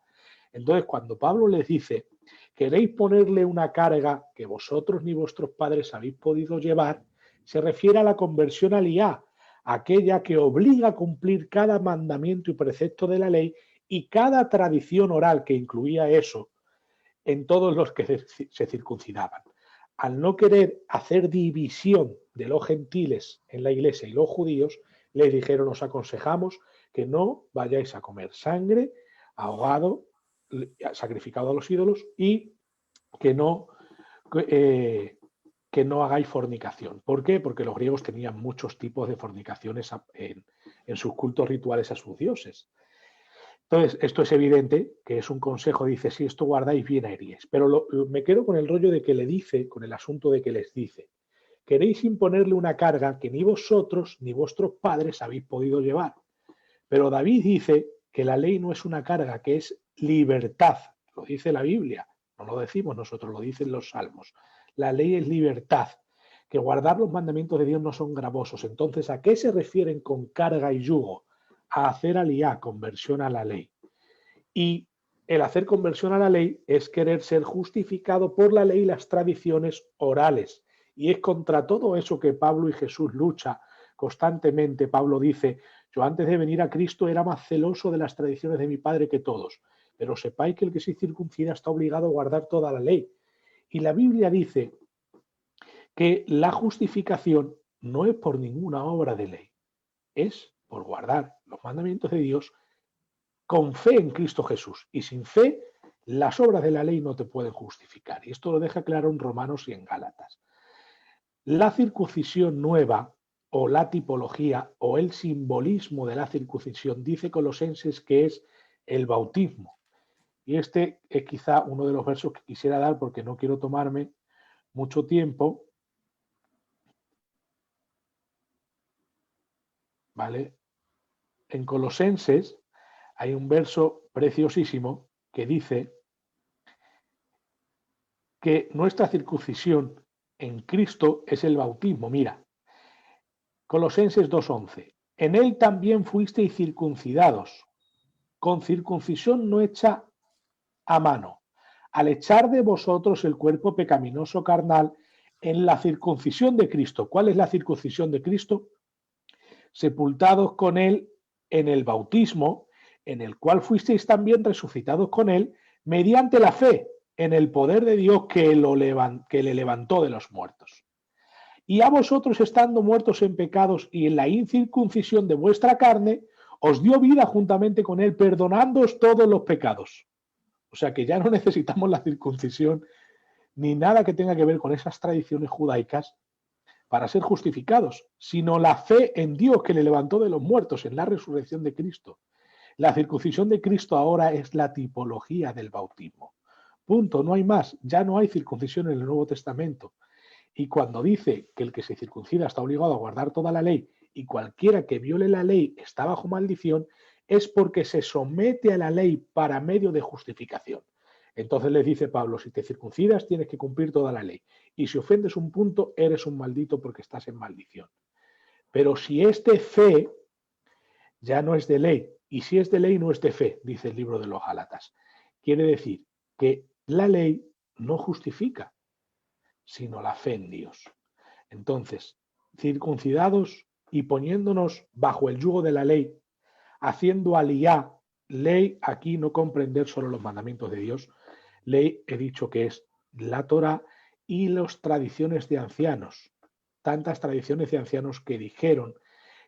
Entonces, cuando Pablo les dice, queréis ponerle una carga que vosotros ni vuestros padres habéis podido llevar, se refiere a la conversión aliyá, aquella que obliga a cumplir cada mandamiento y precepto de la ley y cada tradición oral que incluía eso en todos los que se circuncidaban. Al no querer hacer división de los gentiles en la iglesia y los judíos, les dijeron, os aconsejamos que no vayáis a comer sangre, ahogado, sacrificado a los ídolos y que no hagáis fornicación. ¿Por qué? Porque los griegos tenían muchos tipos de fornicaciones en sus cultos rituales a sus dioses. Entonces, esto es evidente que es un consejo, dice, si esto guardáis bien iríais. Pero me quedo con el rollo de que le dice, con el asunto de que les dice, queréis imponerle una carga que ni vosotros ni vuestros padres habéis podido llevar. Pero David dice que la ley no es una carga, que es libertad. Lo dice la Biblia, no lo decimos nosotros, lo dicen los salmos. La ley es libertad, que guardar los mandamientos de Dios no son gravosos. Entonces, ¿a qué se refieren con carga y yugo? A hacer aliyá, conversión a la ley. Y el hacer conversión a la ley es querer ser justificado por la ley y las tradiciones orales. Y es contra todo eso que Pablo y Jesús lucha constantemente. Pablo dice, yo antes de venir a Cristo era más celoso de las tradiciones de mi padre que todos, pero sepáis que el que se circuncida está obligado a guardar toda la ley. Y la Biblia dice que la justificación no es por ninguna obra de ley, es por guardar los mandamientos de Dios con fe en Cristo Jesús. Y sin fe, las obras de la ley no te pueden justificar. Y esto lo deja claro en Romanos y en Gálatas. La circuncisión nueva, o la tipología, o el simbolismo de la circuncisión, dice Colosenses que es el bautismo. Y este es quizá uno de los versos que quisiera dar porque no quiero tomarme mucho tiempo. ¿Vale? En Colosenses hay un verso preciosísimo que dice que nuestra circuncisión en Cristo es el bautismo. Mira, Colosenses 2:11. En él también fuisteis circuncidados, con circuncisión no hecha a mano, al echar de vosotros el cuerpo pecaminoso carnal en la circuncisión de Cristo. ¿Cuál es la circuncisión de Cristo? Sepultados con él en el bautismo, en el cual fuisteis también resucitados con él, mediante la fe en el poder de Dios que le levantó de los muertos. Y a vosotros, estando muertos en pecados y en la incircuncisión de vuestra carne, os dio vida juntamente con él, perdonándoos todos los pecados. O sea que ya no necesitamos la circuncisión ni nada que tenga que ver con esas tradiciones judaicas para ser justificados, sino la fe en Dios que le levantó de los muertos, en la resurrección de Cristo. La circuncisión de Cristo ahora es la tipología del bautismo. Punto, no hay más. Ya no hay circuncisión en el Nuevo Testamento. Y cuando dice que el que se circuncida está obligado a guardar toda la ley y cualquiera que viole la ley está bajo maldición, es porque se somete a la ley para medio de justificación. Entonces les dice Pablo, si te circuncidas tienes que cumplir toda la ley. Y si ofendes un punto, eres un maldito porque estás en maldición. Pero si es de fe, ya no es de ley. Y si es de ley, no es de fe, dice el libro de los Gálatas. Quiere decir que la ley no justifica, sino la fe en Dios. Entonces, circuncidados y poniéndonos bajo el yugo de la ley, haciendo aliyá, ley aquí no comprender solo los mandamientos de Dios, ley he dicho que es la Torá y las tradiciones de ancianos, tantas tradiciones de ancianos que dijeron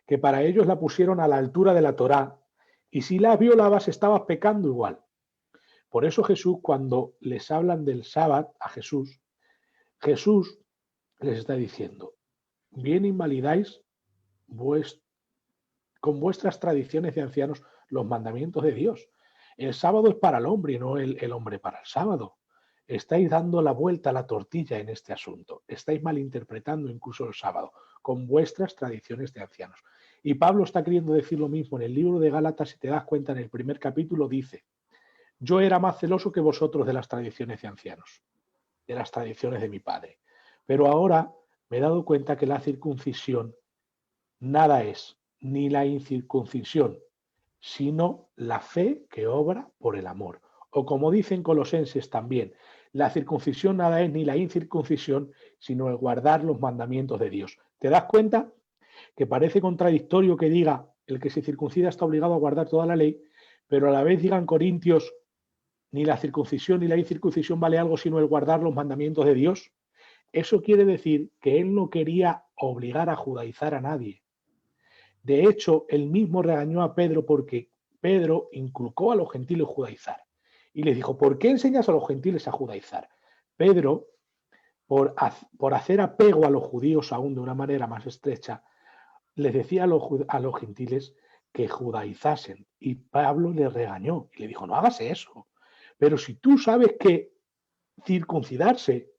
que para ellos la pusieron a la altura de la Torá y si la violabas estabas pecando igual. Por eso Jesús, cuando les hablan del sábado a Jesús les está diciendo, bien invalidáis con vuestras tradiciones de ancianos los mandamientos de Dios. El sábado es para el hombre y no el hombre para el sábado. Estáis dando la vuelta a la tortilla en este asunto. Estáis malinterpretando incluso el sábado con vuestras tradiciones de ancianos. Y Pablo está queriendo decir lo mismo en el libro de Gálatas, si te das cuenta, en el primer capítulo dice, yo era más celoso que vosotros de las tradiciones de ancianos, de las tradiciones de mi padre. Pero ahora me he dado cuenta que la circuncisión nada es, ni la incircuncisión, sino la fe que obra por el amor. O como dicen Colosenses también, la circuncisión nada es ni la incircuncisión, sino el guardar los mandamientos de Dios. ¿Te das cuenta que parece contradictorio que diga el que se circuncida está obligado a guardar toda la ley, pero a la vez digan Corintios, ni la circuncisión ni la incircuncisión vale algo sino el guardar los mandamientos de Dios? Eso quiere decir que él no quería obligar a judaizar a nadie. De hecho, él mismo regañó a Pedro porque Pedro inculcó a los gentiles judaizar. Y les dijo, ¿por qué enseñas a los gentiles a judaizar? Pedro, por hacer apego a los judíos aún de una manera más estrecha, les decía a los gentiles que judaizasen. Y Pablo le regañó y le dijo, no hagas eso. Pero si tú sabes que circuncidarse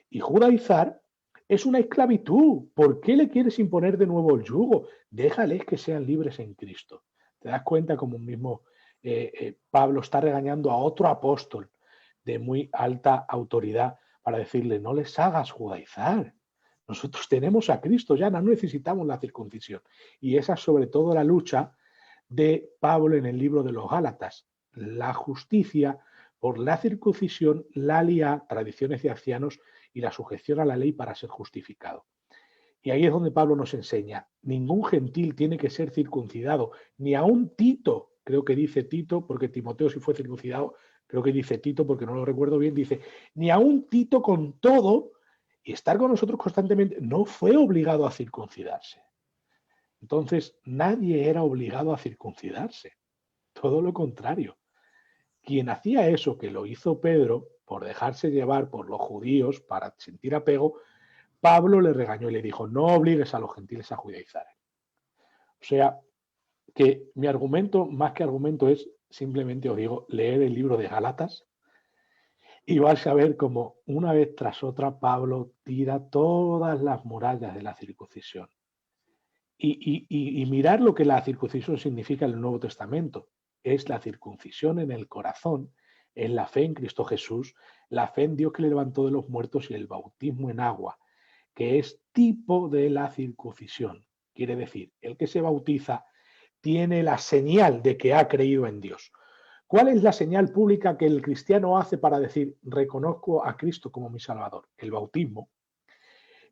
y judaizar es una esclavitud, ¿por qué le quieres imponer de nuevo el yugo? Déjales que sean libres en Cristo. ¿Te das cuenta como mismo Pablo está regañando a otro apóstol de muy alta autoridad para decirle, no les hagas judaizar? Nosotros tenemos a Cristo, ya no necesitamos la circuncisión. Y esa es sobre todo la lucha de Pablo en el libro de los Gálatas. La justicia por la circuncisión, la aliyá, tradiciones de ancianos y la sujeción a la ley para ser justificado. Y ahí es donde Pablo nos enseña, ningún gentil tiene que ser circuncidado, ni aun Tito, creo que dice Tito, porque Timoteo sí fue circuncidado, creo que dice Tito, porque no lo recuerdo bien, dice, ni aun Tito con todo, y estar con nosotros constantemente, no fue obligado a circuncidarse. Entonces, nadie era obligado a circuncidarse, todo lo contrario. Quien hacía eso, que lo hizo Pedro, por dejarse llevar por los judíos para sentir apego, Pablo le regañó y le dijo, no obligues a los gentiles a judaizar. O sea, que mi argumento, más que argumento, es simplemente, os digo, leer el libro de Gálatas y vais a ver cómo una vez tras otra Pablo tira todas las murallas de la circuncisión. Y mirar lo que la circuncisión significa en el Nuevo Testamento. es la circuncisión en el corazón, es la fe en Cristo Jesús, la fe en Dios que le levantó de los muertos y el bautismo en agua, que es tipo de la circuncisión. Quiere decir, el que se bautiza tiene la señal de que ha creído en Dios. ¿Cuál es la señal pública que el cristiano hace para decir, reconozco a Cristo como mi Salvador? El bautismo.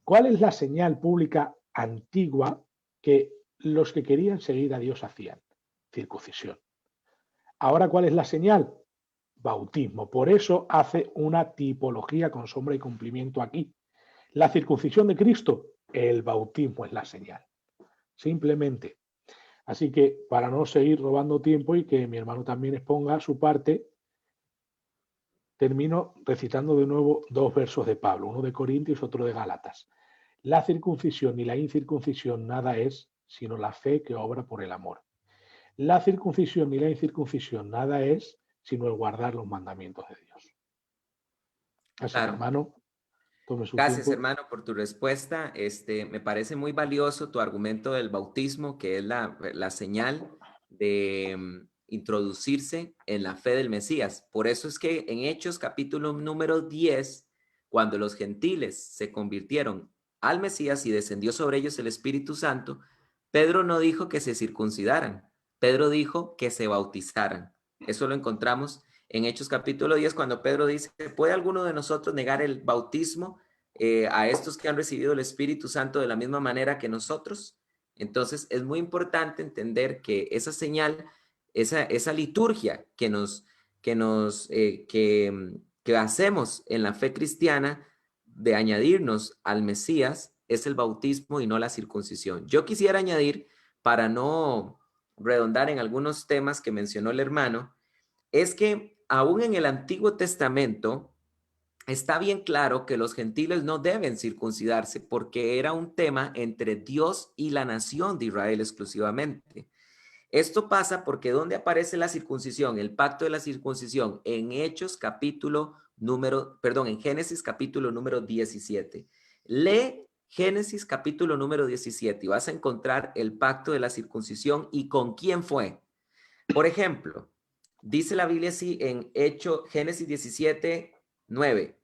¿Cuál es la señal pública antigua que los que querían seguir a Dios hacían? Circuncisión. Ahora, ¿cuál es la señal? Bautismo. Por eso hace una tipología con sombra y cumplimiento aquí. La circuncisión de Cristo, el bautismo es la señal. Simplemente. Así que para no seguir robando tiempo y que mi hermano también exponga su parte, termino recitando de nuevo dos versos de Pablo, uno de Corintios, otro de Gálatas. La circuncisión y la incircuncisión nada es sino la fe que obra por el amor. La circuncisión y la incircuncisión nada es sino el guardar los mandamientos de Dios. Así que, Claro. hermano, tome su Gracias, tiempo. hermano, por tu respuesta. Me parece muy valioso tu argumento del bautismo, que es la señal de introducirse en la fe del Mesías. Por eso es que en Hechos capítulo número 10, cuando los gentiles se convirtieron al Mesías y descendió sobre ellos el Espíritu Santo, Pedro no dijo que se circuncidaran, Pedro dijo que se bautizaran. Eso lo encontramos en Hechos capítulo 10, cuando Pedro dice, ¿puede alguno de nosotros negar el bautismo a estos que han recibido el Espíritu Santo de la misma manera que nosotros? Entonces es muy importante entender que esa señal, esa liturgia que hacemos en la fe cristiana de añadirnos al Mesías es el bautismo y no la circuncisión. Yo quisiera añadir, para no redondar en algunos temas que mencionó el hermano, es que aún en el Antiguo Testamento está bien claro que los gentiles no deben circuncidarse porque era un tema entre Dios y la nación de Israel exclusivamente. Esto pasa porque ¿dónde aparece la circuncisión? El pacto de la circuncisión en en Génesis capítulo número 17. Lee Génesis capítulo número 17 y vas a encontrar el pacto de la circuncisión y con quién fue. Por ejemplo, dice la Biblia así en Génesis 17, 9.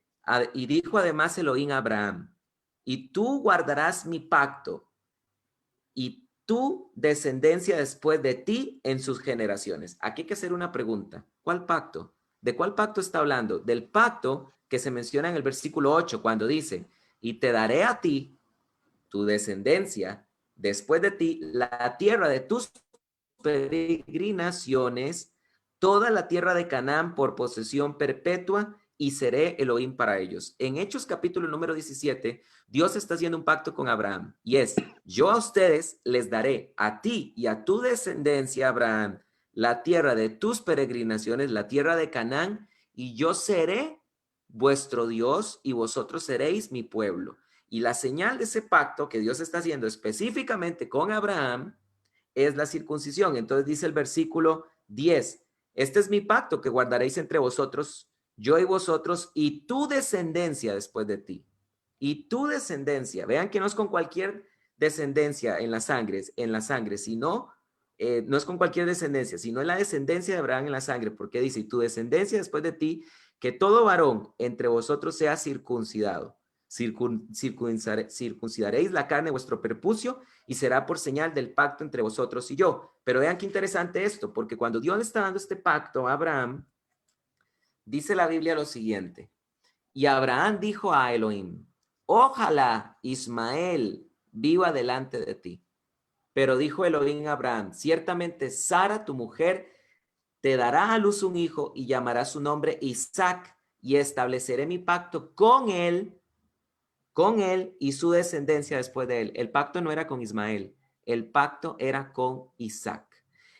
Y dijo además Elohim a Abraham, y tú guardarás mi pacto y tu descendencia después de ti en sus generaciones. Aquí hay que hacer una pregunta. ¿Cuál pacto? ¿De cuál pacto está hablando? Del pacto que se menciona en el versículo 8, cuando dice, y te daré a ti, tu descendencia, después de ti, la tierra de tus peregrinaciones, toda la tierra de Canaán por posesión perpetua, y seré Elohim para ellos. En Hechos capítulo número 17, Dios está haciendo un pacto con Abraham y es, yo a ustedes les daré a ti y a tu descendencia, Abraham, la tierra de tus peregrinaciones, la tierra de Canaán, y yo seré vuestro Dios y vosotros seréis mi pueblo. Y la señal de ese pacto que Dios está haciendo específicamente con Abraham es la circuncisión. Entonces dice el versículo 10, este es mi pacto que guardaréis entre vosotros, yo y vosotros, y tu descendencia después de ti. Y tu descendencia, vean que no es con cualquier descendencia en la sangre, sino, no es con cualquier descendencia, sino en la descendencia de Abraham en la sangre, porque dice, y tu descendencia después de ti, que todo varón entre vosotros sea circuncidado. Circuncidaréis la carne de vuestro prepucio y será por señal del pacto entre vosotros y yo. Pero vean qué interesante esto, porque cuando Dios le está dando este pacto a Abraham, dice la Biblia lo siguiente, y Abraham dijo a Elohim, ojalá Ismael viva delante de ti. Pero dijo Elohim a Abraham, ciertamente Sara, tu mujer, te dará a luz un hijo y llamará su nombre Isaac, y estableceré mi pacto con él y su descendencia después de él. El pacto no era con Ismael, el pacto era con Isaac.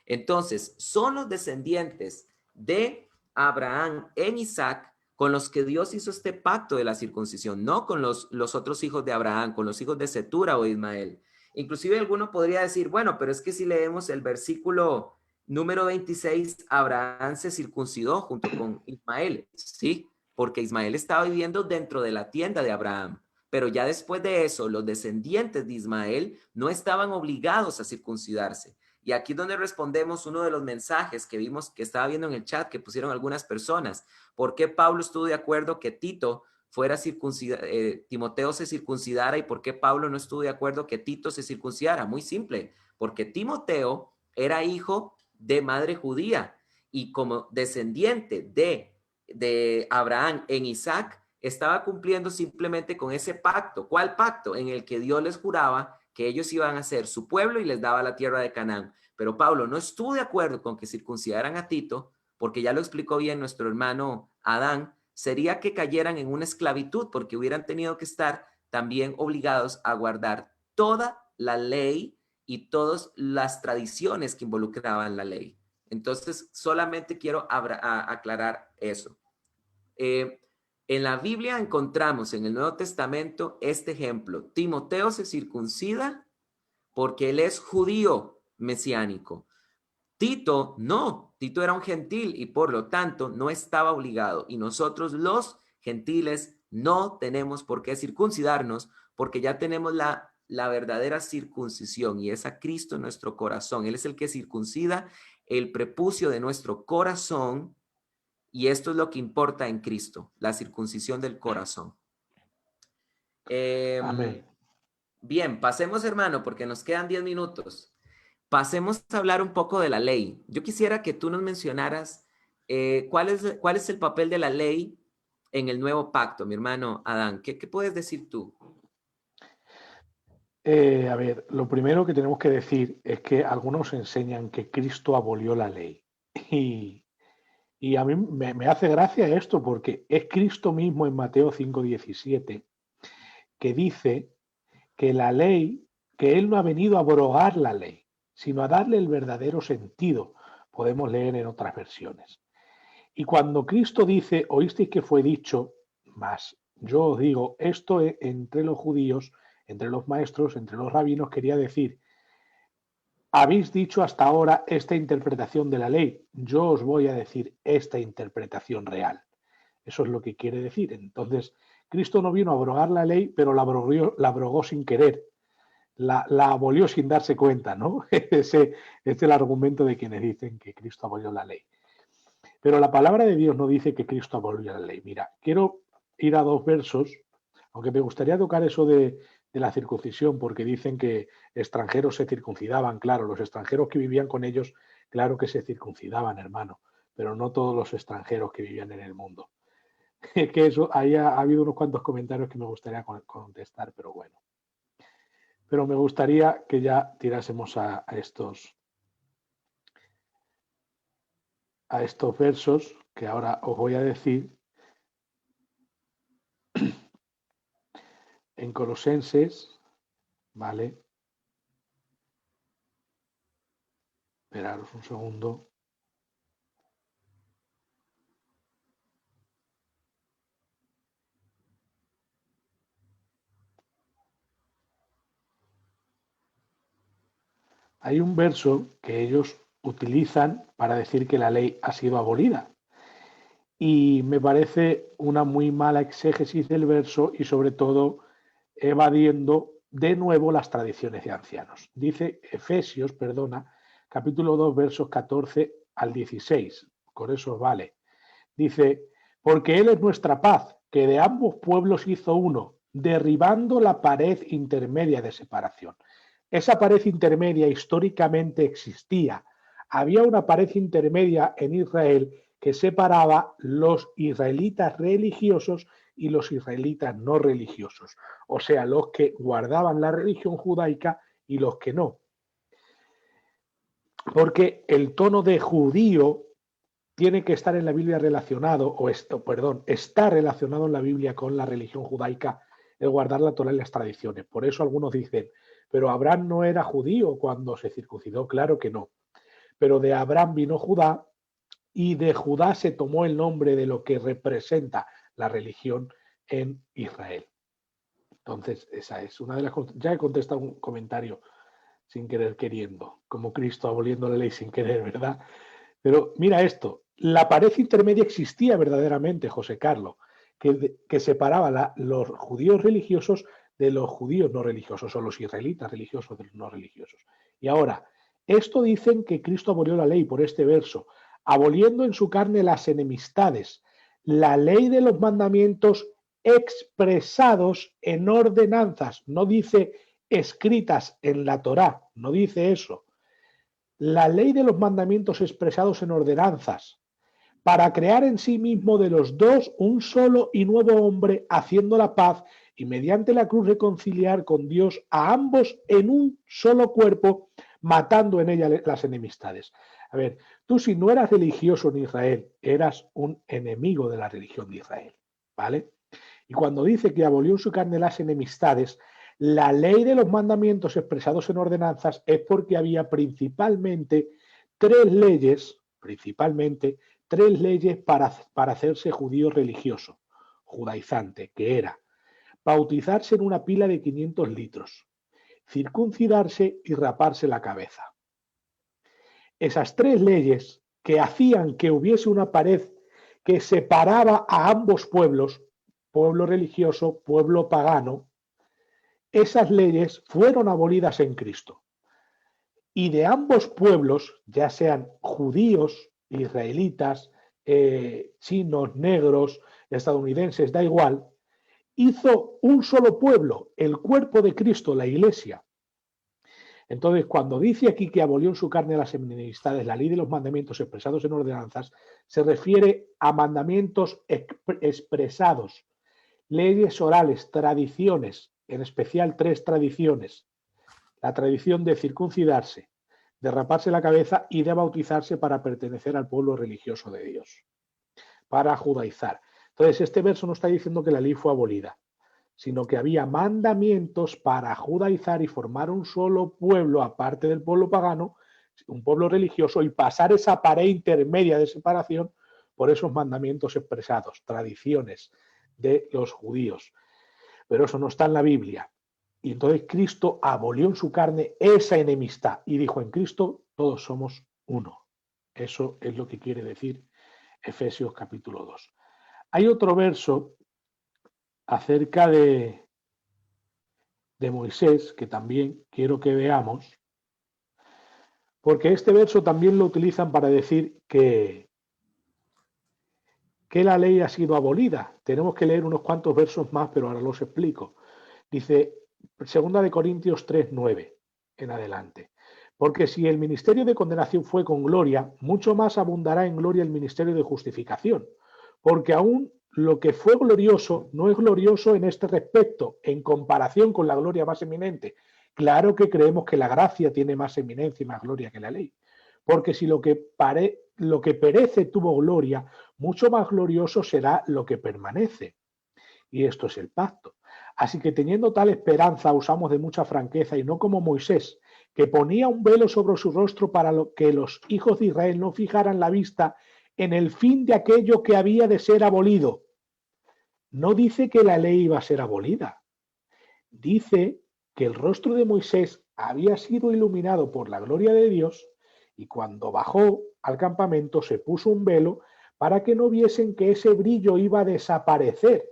Entonces, son los descendientes de Abraham en Isaac con los que Dios hizo este pacto de la circuncisión, no con los otros hijos de Abraham, con los hijos de Cetura o Ismael. Inclusive alguno podría decir, bueno, pero es que si leemos el versículo número 26, Abraham se circuncidó junto con Ismael, ¿sí? Porque Ismael estaba viviendo dentro de la tienda de Abraham. Pero ya después de eso, los descendientes de Ismael no estaban obligados a circuncidarse. Y aquí es donde respondemos uno de los mensajes que vimos, que estaba viendo en el chat, que pusieron algunas personas. ¿Por qué Pablo estuvo de acuerdo que Tito fuera circuncidado, Timoteo se circuncidara, y por qué Pablo no estuvo de acuerdo que Tito se circuncidara? Muy simple, porque Timoteo era hijo de madre judía y como descendiente de Abraham en Isaac, estaba cumpliendo simplemente con ese pacto. ¿Cuál pacto? En el que Dios les juraba que ellos iban a ser su pueblo y les daba la tierra de Canaán. Pero Pablo no estuvo de acuerdo con que circuncidaran a Tito, porque ya lo explicó bien nuestro hermano Adán, sería que cayeran en una esclavitud, porque hubieran tenido que estar también obligados a guardar toda la ley y todas las tradiciones que involucraban la ley. Entonces, solamente quiero aclarar eso. En la Biblia encontramos en el Nuevo Testamento este ejemplo. Timoteo se circuncida porque él es judío mesiánico. Tito no, Tito era un gentil y por lo tanto no estaba obligado. Y nosotros los gentiles no tenemos por qué circuncidarnos porque ya tenemos la verdadera circuncisión y es a Cristo en nuestro corazón. Él es el que circuncida el prepucio de nuestro corazón y esto es lo que importa en Cristo, la circuncisión del corazón. Amén. Bien, pasemos, hermano, porque nos quedan 10 minutos. Pasemos a hablar un poco de la ley. Yo quisiera que tú nos mencionaras cuál es el papel de la ley en el nuevo pacto, mi hermano Adán. ¿Qué puedes decir tú? A ver, lo primero que tenemos que decir es que algunos enseñan que Cristo abolió la ley. Y a mí me hace gracia esto porque es Cristo mismo en Mateo 5:17 que dice que la ley, que Él no ha venido a abrogar la ley, sino a darle el verdadero sentido. Podemos leer en otras versiones. Y cuando Cristo dice, oísteis que fue dicho, mas yo os digo, esto entre los judíos, entre los maestros, entre los rabinos, quería decir, habéis dicho hasta ahora esta interpretación de la ley, yo os voy a decir esta interpretación real. Eso es lo que quiere decir. Entonces, Cristo no vino a abrogar la ley, pero la abrogó sin querer. La abolió sin darse cuenta, ¿no? Ese es el argumento de quienes dicen que Cristo abolió la ley. Pero la palabra de Dios no dice que Cristo abolió la ley. Mira, quiero ir a 2 versos, aunque me gustaría tocar eso de la circuncisión, porque dicen que extranjeros se circuncidaban. Claro, los extranjeros que vivían con ellos, claro que se circuncidaban, hermano, pero no todos los extranjeros que vivían en el mundo. Que eso, ahí ha habido unos cuantos comentarios que me gustaría contestar, pero bueno. Pero me gustaría que ya tirásemos a estos versos que ahora os voy a decir en Colosenses, ¿vale? Esperaros un segundo. Hay un verso que ellos utilizan para decir que la ley ha sido abolida. Y me parece una muy mala exégesis del verso y sobre todo evadiendo de nuevo las tradiciones de ancianos. Dice Efesios, capítulo 2, versos 14 al 16. Con eso vale. Dice, porque Él es nuestra paz, que de ambos pueblos hizo uno, derribando la pared intermedia de separación. Esa pared intermedia históricamente existía. Había una pared intermedia en Israel que separaba los israelitas religiosos y los israelitas no religiosos, o sea, los que guardaban la religión judaica y los que no. Porque el tono de judío tiene que estar en la Biblia relacionado, está relacionado en la Biblia con la religión judaica, el guardar la Torá y las tradiciones. Por eso algunos dicen, pero Abraham no era judío cuando se circuncidó. Claro que no. Pero de Abraham vino Judá y de Judá se tomó el nombre de lo que representa la religión en Israel. Entonces, esa es una de las cosas. Ya he contestado un comentario sin querer queriendo, como Cristo aboliendo la ley sin querer, ¿verdad? Pero mira esto, la pared intermedia existía verdaderamente, José Carlos, que separaba los judíos religiosos de los judíos no religiosos, o los israelitas religiosos de los no religiosos. Y ahora, Esto dicen que Cristo abolió la ley por este verso, aboliendo en su carne las enemistades, la ley de los mandamientos expresados en ordenanzas. No dice escritas en la Torá, no dice eso. La ley de los mandamientos expresados en ordenanzas, para crear en sí mismo de los dos un solo y nuevo hombre, haciendo la paz y mediante la cruz reconciliar con Dios a ambos en un solo cuerpo, matando en ella las enemistades. A ver, tú si no eras religioso en Israel, eras un enemigo de la religión de Israel, ¿vale? Y cuando dice que abolió en su carne las enemistades, la ley de los mandamientos expresados en ordenanzas es porque había principalmente tres leyes para hacerse judío religioso, judaizante, que era bautizarse en una pila de 500 litros, circuncidarse y raparse la cabeza. Esas tres leyes que hacían que hubiese una pared que separaba a ambos pueblos, pueblo religioso, pueblo pagano, esas leyes fueron abolidas en Cristo. Y de ambos pueblos, ya sean judíos, israelitas, chinos, negros, estadounidenses, da igual, hizo un solo pueblo, el cuerpo de Cristo, la iglesia. Entonces, cuando dice aquí que abolió en su carne las enemistades, la ley de los mandamientos expresados en ordenanzas, se refiere a mandamientos expresados, leyes orales, tradiciones, en especial tres tradiciones. La tradición de circuncidarse, de raparse la cabeza y de bautizarse para pertenecer al pueblo religioso de Dios, para judaizar. Entonces, este verso no está diciendo que la ley fue abolida, sino que había mandamientos para judaizar y formar un solo pueblo, aparte del pueblo pagano, un pueblo religioso, y pasar esa pared intermedia de separación por esos mandamientos expresados, tradiciones de los judíos. Pero eso no está en la Biblia. Y entonces Cristo abolió en su carne esa enemistad y dijo, en Cristo todos somos uno. Eso es lo que quiere decir Efesios capítulo 2. Hay otro verso acerca de Moisés que también quiero que veamos, porque este verso también lo utilizan para decir que la ley ha sido abolida. Tenemos que leer unos cuantos versos más, pero ahora los explico. Dice 2 Corintios 3:9 en adelante. Porque si el ministerio de condenación fue con gloria, mucho más abundará en gloria el ministerio de justificación. Porque aún lo que fue glorioso no es glorioso en este respecto, en comparación con la gloria más eminente. Claro que creemos que la gracia tiene más eminencia y más gloria que la ley. Porque si lo que perece tuvo gloria, mucho más glorioso será lo que permanece. Y esto es el pacto. Así que teniendo tal esperanza usamos de mucha franqueza y no como Moisés, que ponía un velo sobre su rostro para que los hijos de Israel no fijaran la vista en el fin de aquello que había de ser abolido. No dice que la ley iba a ser abolida. Dice que el rostro de Moisés había sido iluminado por la gloria de Dios y cuando bajó al campamento se puso un velo para que no viesen que ese brillo iba a desaparecer.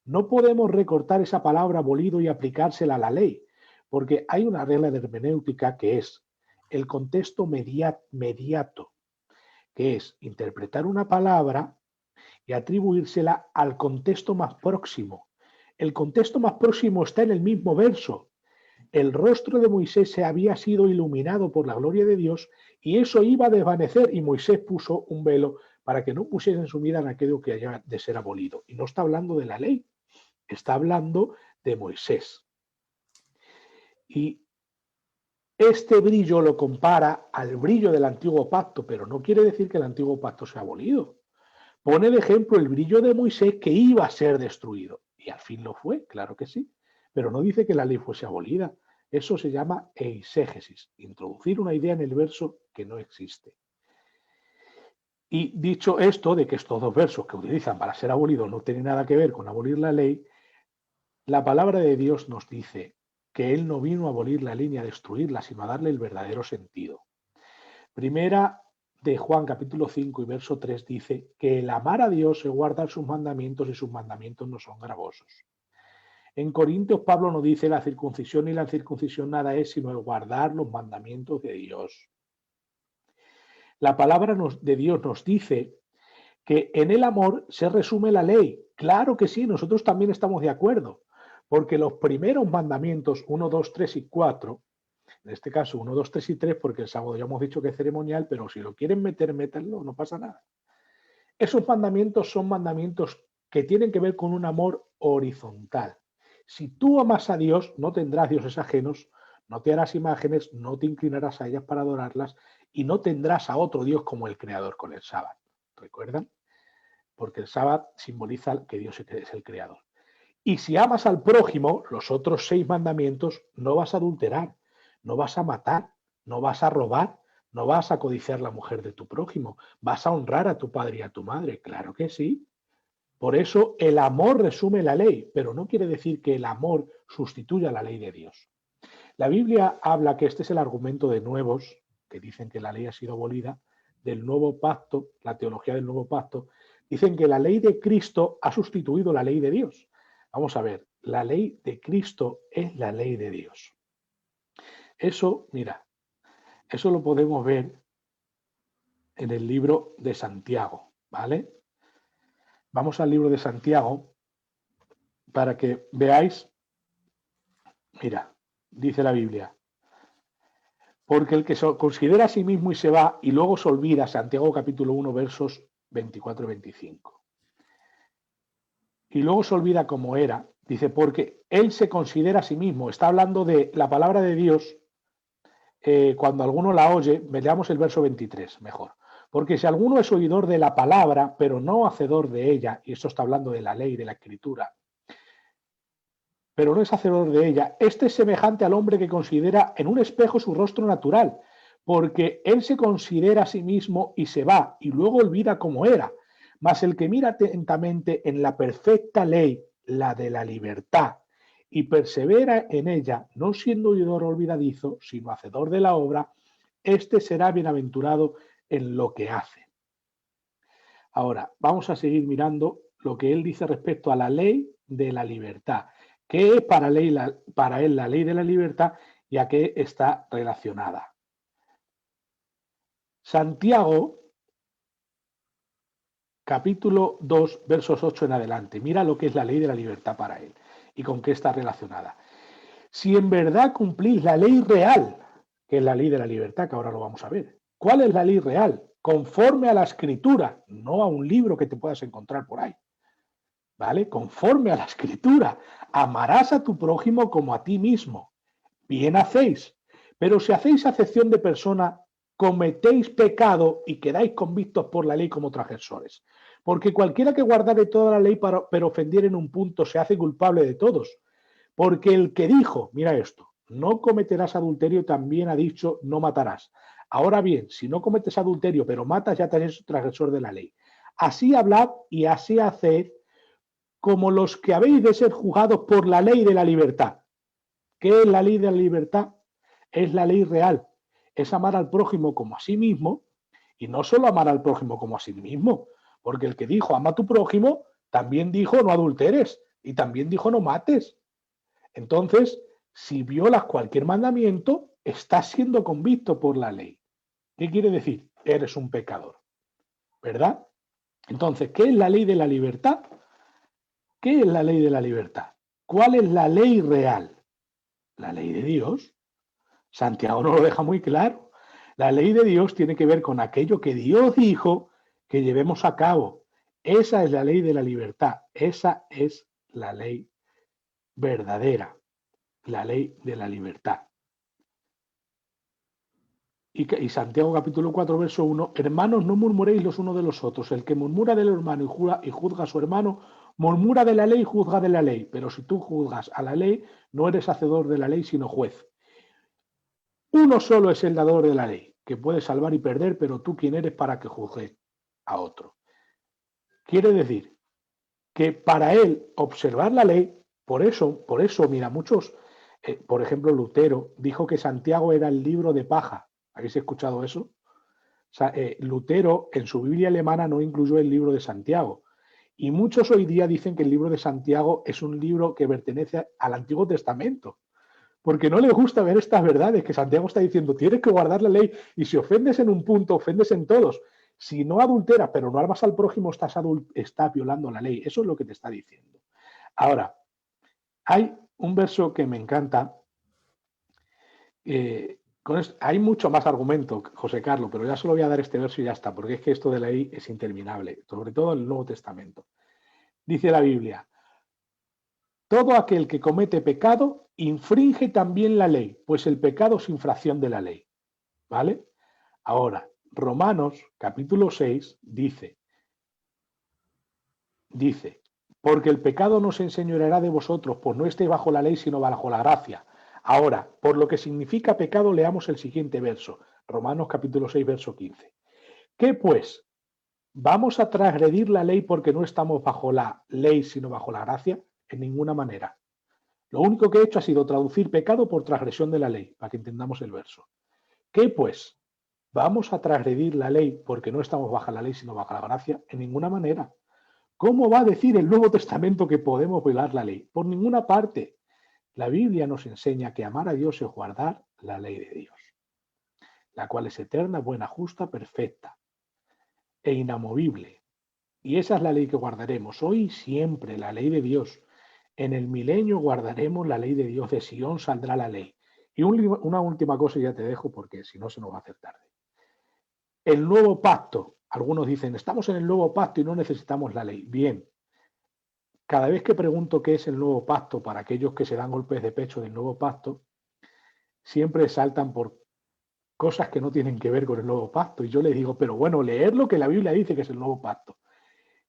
No podemos recortar esa palabra abolido y aplicársela a la ley, porque hay una regla de hermenéutica que es el contexto mediato, que es interpretar una palabra y atribuírsela al contexto más próximo. El contexto más próximo está en el mismo verso. El rostro de Moisés se había sido iluminado por la gloria de Dios y eso iba a desvanecer y Moisés puso un velo para que no pusiesen su vida en aquello que haya de ser abolido. Y no está hablando de la ley, está hablando de Moisés. Y este brillo lo compara al brillo del antiguo pacto, pero no quiere decir que el antiguo pacto sea abolido. Pone de ejemplo el brillo de Moisés que iba a ser destruido. Y al fin lo fue, claro que sí. Pero no dice que la ley fuese abolida. Eso se llama eisegesis, introducir una idea en el verso que no existe. Y dicho esto, de que estos dos versos que utilizan para ser abolidos no tienen nada que ver con abolir la ley, la palabra de Dios nos dice que Él no vino a abolir la ley ni a destruirla, sino a darle el verdadero sentido. Primera de Juan capítulo 5 y verso 3 dice que el amar a Dios es guardar sus mandamientos y sus mandamientos no son gravosos. En Corintios Pablo nos dice la circuncisión y la circuncisión nada es sino el guardar los mandamientos de Dios. La palabra de Dios nos dice que en el amor se resume la ley. Claro que sí, nosotros también estamos de acuerdo, porque los primeros mandamientos, 1, 2, 3 y 4, en este caso 1, 2, 3 y 3, porque el sábado ya hemos dicho que es ceremonial, pero si lo quieren meter, métanlo, no pasa nada. Esos mandamientos son mandamientos que tienen que ver con un amor horizontal. Si tú amas a Dios, no tendrás dioses ajenos, no te harás imágenes, no te inclinarás a ellas para adorarlas y no tendrás a otro Dios como el Creador con el sábado. ¿Recuerdan? Porque el sábado simboliza que Dios es el Creador. Y si amas al prójimo, los otros 6 mandamientos, no vas a adulterar, no vas a matar, no vas a robar, no vas a codiciar la mujer de tu prójimo, vas a honrar a tu padre y a tu madre, claro que sí. Por eso el amor resume la ley, pero no quiere decir que el amor sustituya la ley de Dios. La Biblia habla que este es el argumento de nuevos, que dicen que la ley ha sido abolida, del nuevo pacto, la teología del nuevo pacto, dicen que la ley de Cristo ha sustituido la ley de Dios. Vamos a ver, la ley de Cristo es la ley de Dios. Eso, mira, eso lo podemos ver en el libro de Santiago, ¿vale? Vamos al libro de Santiago para que veáis, mira, dice la Biblia, porque el que se considera a sí mismo y se va y luego se olvida, Santiago capítulo 1 versos 24 y 25. Y luego se olvida cómo era, dice, porque él se considera a sí mismo, está hablando de la palabra de Dios, cuando alguno la oye, veamos el verso 23 mejor. Porque si alguno es oidor de la palabra, pero no hacedor de ella, y esto está hablando de la ley, de la escritura, pero no es hacedor de ella, este es semejante al hombre que considera en un espejo su rostro natural, porque él se considera a sí mismo y se va, y luego olvida cómo era. Mas el que mira atentamente en la perfecta ley, la de la libertad, y persevera en ella, no siendo oidor olvidadizo, sino hacedor de la obra, este será bienaventurado en lo que hace. Ahora, vamos a seguir mirando lo que él dice respecto a la ley de la libertad. ¿Qué es para él la ley de la libertad y a qué está relacionada? Santiago, capítulo 2, versos 8 en adelante. Mira lo que es la ley de la libertad para él y con qué está relacionada. Si en verdad cumplís la ley real, que es la ley de la libertad, que ahora lo vamos a ver. ¿Cuál es la ley real? Conforme a la escritura, no a un libro que te puedas encontrar por ahí. ¿Vale? Conforme a la escritura, amarás a tu prójimo como a ti mismo. Bien hacéis, pero si hacéis acepción de persona, cometéis pecado y quedáis convictos por la ley como transgresores. Porque cualquiera que guardare toda la ley pero ofendiere en un punto se hace culpable de todos. Porque el que dijo, mira esto, no cometerás adulterio también ha dicho no matarás. Ahora bien, si no cometes adulterio pero matas, ya tenés transgresor de la ley. Así hablad y así haced como los que habéis de ser juzgados por la ley de la libertad. ¿Qué es la ley de la libertad? Es la ley real. Es amar al prójimo como a sí mismo, y no solo amar al prójimo como a sí mismo, porque el que dijo ama a tu prójimo, también dijo no adulteres, y también dijo no mates. Entonces, si violas cualquier mandamiento, estás siendo convicto por la ley. ¿Qué quiere decir? Eres un pecador, ¿verdad? Entonces, ¿qué es la ley de la libertad? ¿Qué es la ley de la libertad? ¿Cuál es la ley real? La ley de Dios. Santiago nos lo deja muy claro. La ley de Dios tiene que ver con aquello que Dios dijo que llevemos a cabo. Esa es la ley de la libertad. Esa es la ley verdadera. La ley de la libertad. Y Santiago capítulo 4, verso 1, hermanos, no murmuréis los unos de los otros. El que murmura del hermano y juzga a su hermano, murmura de la ley y juzga de la ley. Pero si tú juzgas a la ley, no eres hacedor de la ley, sino juez. Uno solo es el dador de la ley, que puede salvar y perder, pero tú quién eres para que juzgue a otro. Quiere decir que para él observar la ley, por eso, mira, muchos, por ejemplo, Lutero dijo que Santiago era el libro de paja. ¿Habéis escuchado eso? O sea, Lutero en su Biblia alemana no incluyó el libro de Santiago. Y muchos hoy día dicen que el libro de Santiago es un libro que pertenece al Antiguo Testamento. porque no les gusta ver estas verdades que Santiago está diciendo, tienes que guardar la ley, y si ofendes en un punto, ofendes en todos. Si no adulteras, pero no armas al prójimo, estás violando la ley. Eso es lo que te está diciendo. Ahora, hay un verso que me encanta. Hay mucho más argumento, José Carlos, pero ya solo voy a dar este verso y ya está, porque es que esto de la ley es interminable, sobre todo en el Nuevo Testamento. Dice la Biblia, todo aquel que comete pecado infringe también la ley, pues el pecado es infracción de la ley. ¿Vale? Ahora, Romanos capítulo 6 dice, porque el pecado no se enseñoreará de vosotros, pues no estéis bajo la ley, sino bajo la gracia. Ahora, por lo que significa pecado, leamos el siguiente verso, Romanos capítulo 6, verso 15. ¿Qué pues? ¿Vamos a transgredir la ley porque no estamos bajo la ley, sino bajo la gracia? En ninguna manera. Lo único que he hecho ha sido traducir pecado por transgresión de la ley, para que entendamos el verso. ¿Qué pues? ¿Vamos a transgredir la ley porque no estamos bajo la ley, sino bajo la gracia? En ninguna manera. ¿Cómo va a decir el Nuevo Testamento que podemos violar la ley? Por ninguna parte. La Biblia nos enseña que amar a Dios es guardar la ley de Dios, la cual es eterna, buena, justa, perfecta e inamovible. Y esa es la ley que guardaremos hoy y siempre, la ley de Dios. En el milenio guardaremos la ley de Dios, de Sion saldrá la ley. Y una última cosa y ya te dejo porque si no se nos va a hacer tarde. El nuevo pacto. Algunos dicen, estamos en el nuevo pacto y no necesitamos la ley. Bien, cada vez que pregunto qué es el nuevo pacto para aquellos que se dan golpes de pecho del nuevo pacto, siempre saltan por cosas que no tienen que ver con el nuevo pacto. Y yo les digo, pero bueno, leer lo que la Biblia dice que es el nuevo pacto.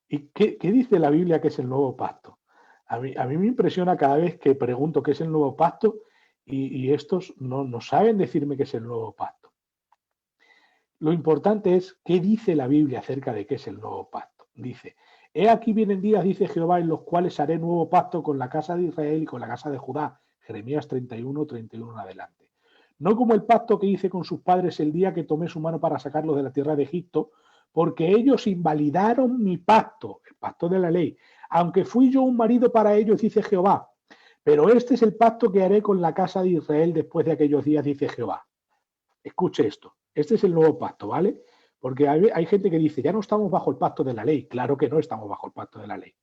¿Y qué dice la Biblia que es el nuevo pacto? A mí me impresiona cada vez que pregunto qué es el nuevo pacto y estos no saben decirme qué es el nuevo pacto. Lo importante es qué dice la Biblia acerca de qué es el nuevo pacto. Dice, he aquí vienen días, dice Jehová, en los cuales haré nuevo pacto con la casa de Israel y con la casa de Judá. Jeremías 31, 31 en adelante. No como el pacto que hice con sus padres el día que tomé su mano para sacarlos de la tierra de Egipto, porque ellos invalidaron mi pacto, el pacto de la ley, aunque fui yo un marido para ellos, dice Jehová. Pero este es el pacto que haré con la casa de Israel después de aquellos días, dice Jehová. Escuche esto, este es el nuevo pacto, ¿vale? Porque hay gente que dice, ya no estamos bajo el pacto de la ley. Claro que no estamos bajo el pacto de la ley.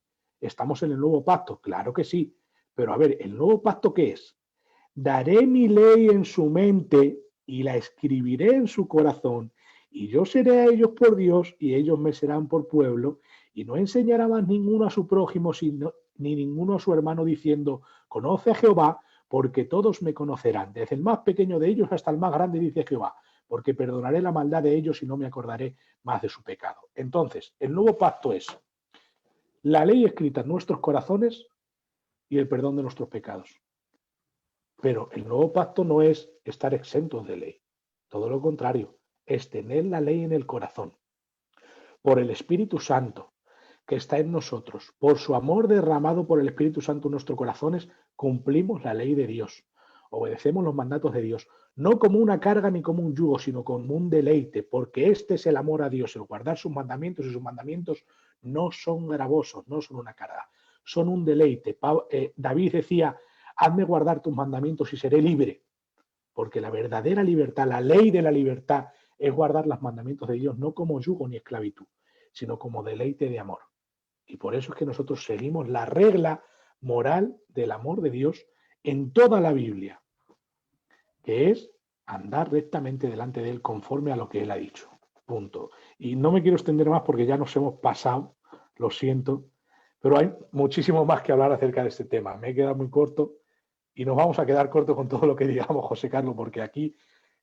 ¿Estamos en el nuevo pacto? Claro que sí. Pero a ver, ¿el nuevo pacto qué es? Daré mi ley en su mente y la escribiré en su corazón, y yo seré a ellos por Dios y ellos me serán por pueblo, y no enseñará más ninguno a su prójimo ni ninguno a su hermano diciendo, conoce a Jehová, porque todos me conocerán, desde el más pequeño de ellos hasta el más grande, dice Jehová, porque perdonaré la maldad de ellos y no me acordaré más de su pecado. Entonces, el nuevo pacto es la ley escrita en nuestros corazones y el perdón de nuestros pecados. Pero el nuevo pacto no es estar exentos de ley. Todo lo contrario, es tener la ley en el corazón. Por el Espíritu Santo que está en nosotros, por su amor derramado por el Espíritu Santo en nuestros corazones, cumplimos la ley de Dios. Obedecemos los mandatos de Dios, no como una carga ni como un yugo, sino como un deleite, porque este es el amor a Dios, el guardar sus mandamientos, y sus mandamientos no son gravosos, no son una carga, son un deleite. David decía, hazme guardar tus mandamientos y seré libre, porque la verdadera libertad, la ley de la libertad, es guardar los mandamientos de Dios, no como yugo ni esclavitud, sino como deleite de amor. Y por eso es que nosotros seguimos la regla moral del amor de Dios en toda la Biblia, que es andar rectamente delante de Él conforme a lo que Él ha dicho. Punto. Y no me quiero extender más porque ya nos hemos pasado, lo siento, pero hay muchísimo más que hablar acerca de este tema. Me he quedado muy corto y nos vamos a quedar cortos con todo lo que digamos, José Carlos, porque aquí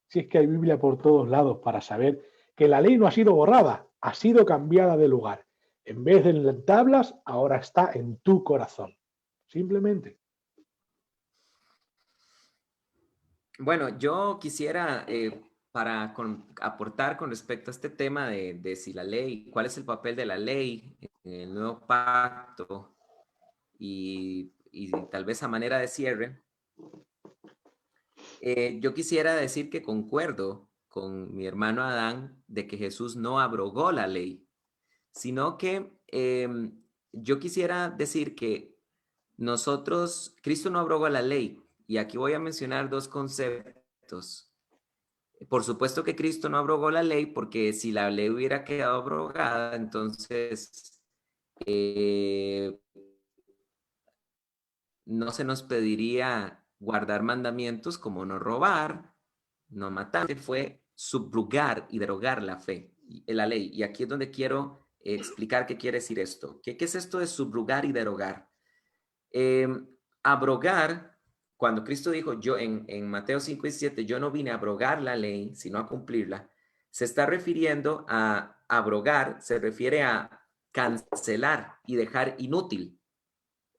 sí es que hay Biblia por todos lados para saber que la ley no ha sido borrada, ha sido cambiada de lugar. En vez de en tablas, ahora está en tu corazón. Simplemente. Bueno, yo quisiera, para aportar con respecto a este tema de si la ley, cuál es el papel de la ley en el nuevo pacto y tal vez a manera de cierre, yo quisiera decir que concuerdo con mi hermano Adán de que Jesús no abrogó la ley, sino que yo quisiera decir que Cristo no abrogó la ley, Y aquí voy a mencionar dos conceptos. Por supuesto que Cristo no abrogó la ley, porque si la ley hubiera quedado abrogada, entonces no se nos pediría guardar mandamientos como no robar, no matar. Fue subrogar y derogar la fe, la ley. Y aquí es donde quiero explicar qué quiere decir esto. ¿Qué es esto de subrogar y derogar? Abrogar, cuando Cristo dijo, yo en Mateo 5 y 7, yo no vine a abrogar la ley, sino a cumplirla, se está refiriendo a abrogar, se refiere a cancelar y dejar inútil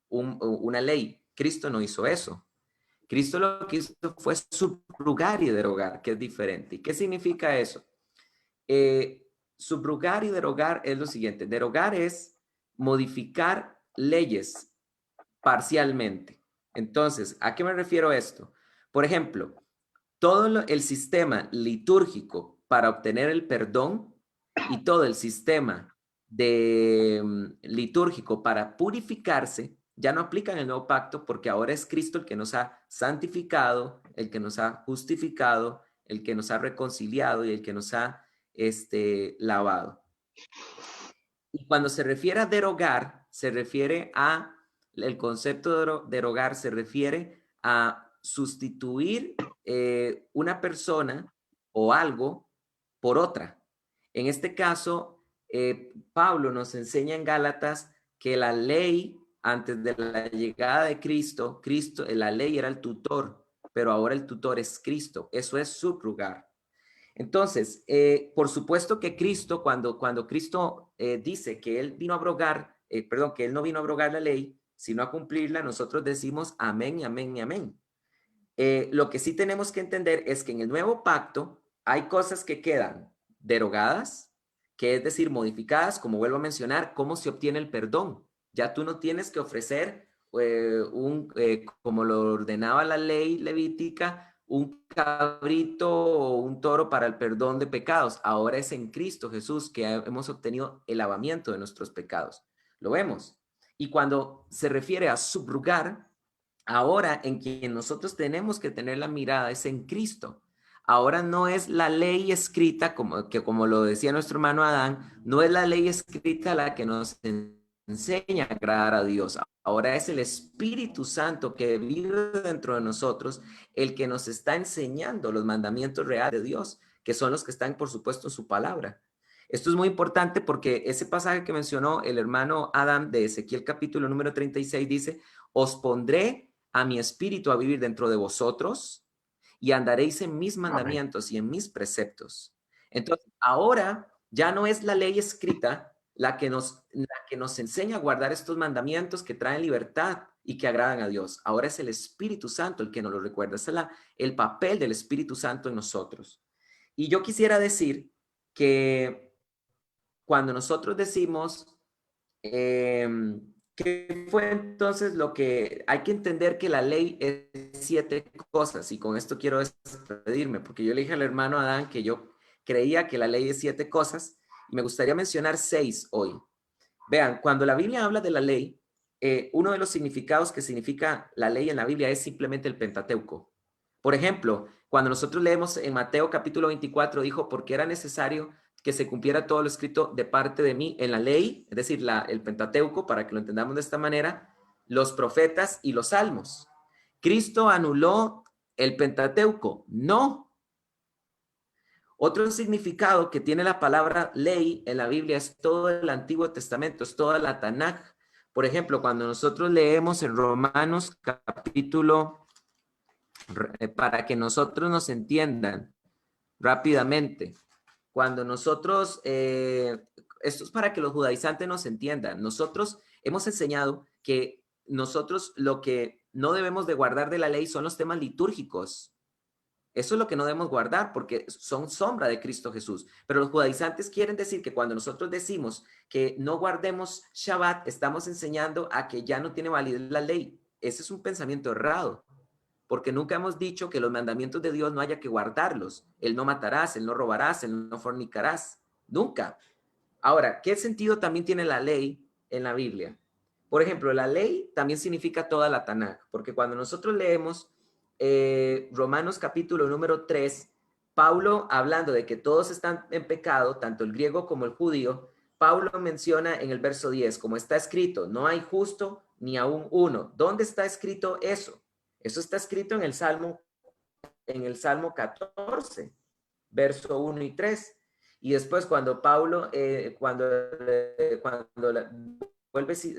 una ley. Cristo no hizo eso. Cristo lo que hizo fue subrogar y derogar, que es diferente. ¿Y qué significa eso? Subrogar y derogar es lo siguiente. Derogar es modificar leyes parcialmente. Entonces, ¿a qué me refiero esto? Por ejemplo, todo el sistema litúrgico para obtener el perdón y todo el sistema litúrgico para purificarse ya no aplica en el nuevo pacto, porque ahora es Cristo el que nos ha santificado, el que nos ha justificado, el que nos ha reconciliado y el que nos ha lavado. Y cuando se refiere a derogar, se refiere a el concepto de derogar, se refiere a sustituir una persona o algo por otra. En este caso, Pablo nos enseña en Gálatas que la ley, antes de la llegada de Cristo, la ley era el tutor, pero ahora el tutor es Cristo. Eso es subrogar. Entonces, por supuesto que Cristo, cuando Cristo dice que Él vino a abrogar, que Él no vino a abrogar la ley, sino a cumplirla, nosotros decimos amén y amén y amén. Lo que sí tenemos que entender es que en el nuevo pacto hay cosas que quedan derogadas, que es decir, modificadas, como vuelvo a mencionar, cómo se obtiene el perdón. Ya tú no tienes que ofrecer como lo ordenaba la ley levítica, un cabrito o un toro para el perdón de pecados. Ahora es en Cristo Jesús que hemos obtenido el lavamiento de nuestros pecados. Lo vemos. Y cuando se refiere a subrogar, ahora en quien nosotros tenemos que tener la mirada es en Cristo. Ahora no es la ley escrita, como lo decía nuestro hermano Adán, no es la ley escrita la que nos enseña a agradar a Dios. Ahora es el Espíritu Santo que vive dentro de nosotros el que nos está enseñando los mandamientos reales de Dios, que son los que están, por supuesto, en su palabra. Esto es muy importante porque ese pasaje que mencionó el hermano Adam de Ezequiel capítulo número 36 dice, os pondré a mi espíritu a vivir dentro de vosotros y andaréis en mis mandamientos y en mis preceptos. Entonces, ahora ya no es la ley escrita la que nos enseña a guardar estos mandamientos que traen libertad y que agradan a Dios. Ahora es el Espíritu Santo el que nos lo recuerda. Es el papel del Espíritu Santo en nosotros. Y yo quisiera decir que cuando nosotros decimos, ¿qué fue entonces lo que hay que entender? Que la ley es 7 cosas, y con esto quiero despedirme, porque yo le dije al hermano Adán que yo creía que la ley es 7 cosas, y me gustaría mencionar 6 hoy. Vean, cuando la Biblia habla de la ley, uno de los significados que significa la ley en la Biblia es simplemente el Pentateuco. Por ejemplo, cuando nosotros leemos en Mateo capítulo 24, dijo, porque era necesario que se cumpliera todo lo escrito de parte de mí en la ley, es decir, el Pentateuco, para que lo entendamos de esta manera, los profetas y los salmos. ¿Cristo anuló el Pentateuco? No. Otro significado que tiene la palabra ley en la Biblia es todo el Antiguo Testamento, es toda la Tanaj. Por ejemplo, cuando nosotros leemos en Romanos capítulo, para que nosotros nos entiendan rápidamente, cuando nosotros, esto es para que los judaizantes nos entiendan, nosotros hemos enseñado que nosotros lo que no debemos de guardar de la ley son los temas litúrgicos. Eso es lo que no debemos guardar porque son sombra de Cristo Jesús. Pero los judaizantes quieren decir que cuando nosotros decimos que no guardemos Shabbat, estamos enseñando a que ya no tiene validez la ley. Ese es un pensamiento errado, porque nunca hemos dicho que los mandamientos de Dios no haya que guardarlos. El no matarás, el no robarás, el no fornicarás. Nunca. Ahora, ¿qué sentido también tiene la ley en la Biblia? Por ejemplo, la ley también significa toda la Tanaj, porque cuando nosotros leemos Romanos capítulo número 3, Pablo, hablando de que todos están en pecado, tanto el griego como el judío, Pablo menciona en el verso 10, como está escrito, no hay justo ni aún uno. ¿Dónde está escrito eso? Eso está escrito en el Salmo 14, verso 1 y 3. Y después cuando Pablo,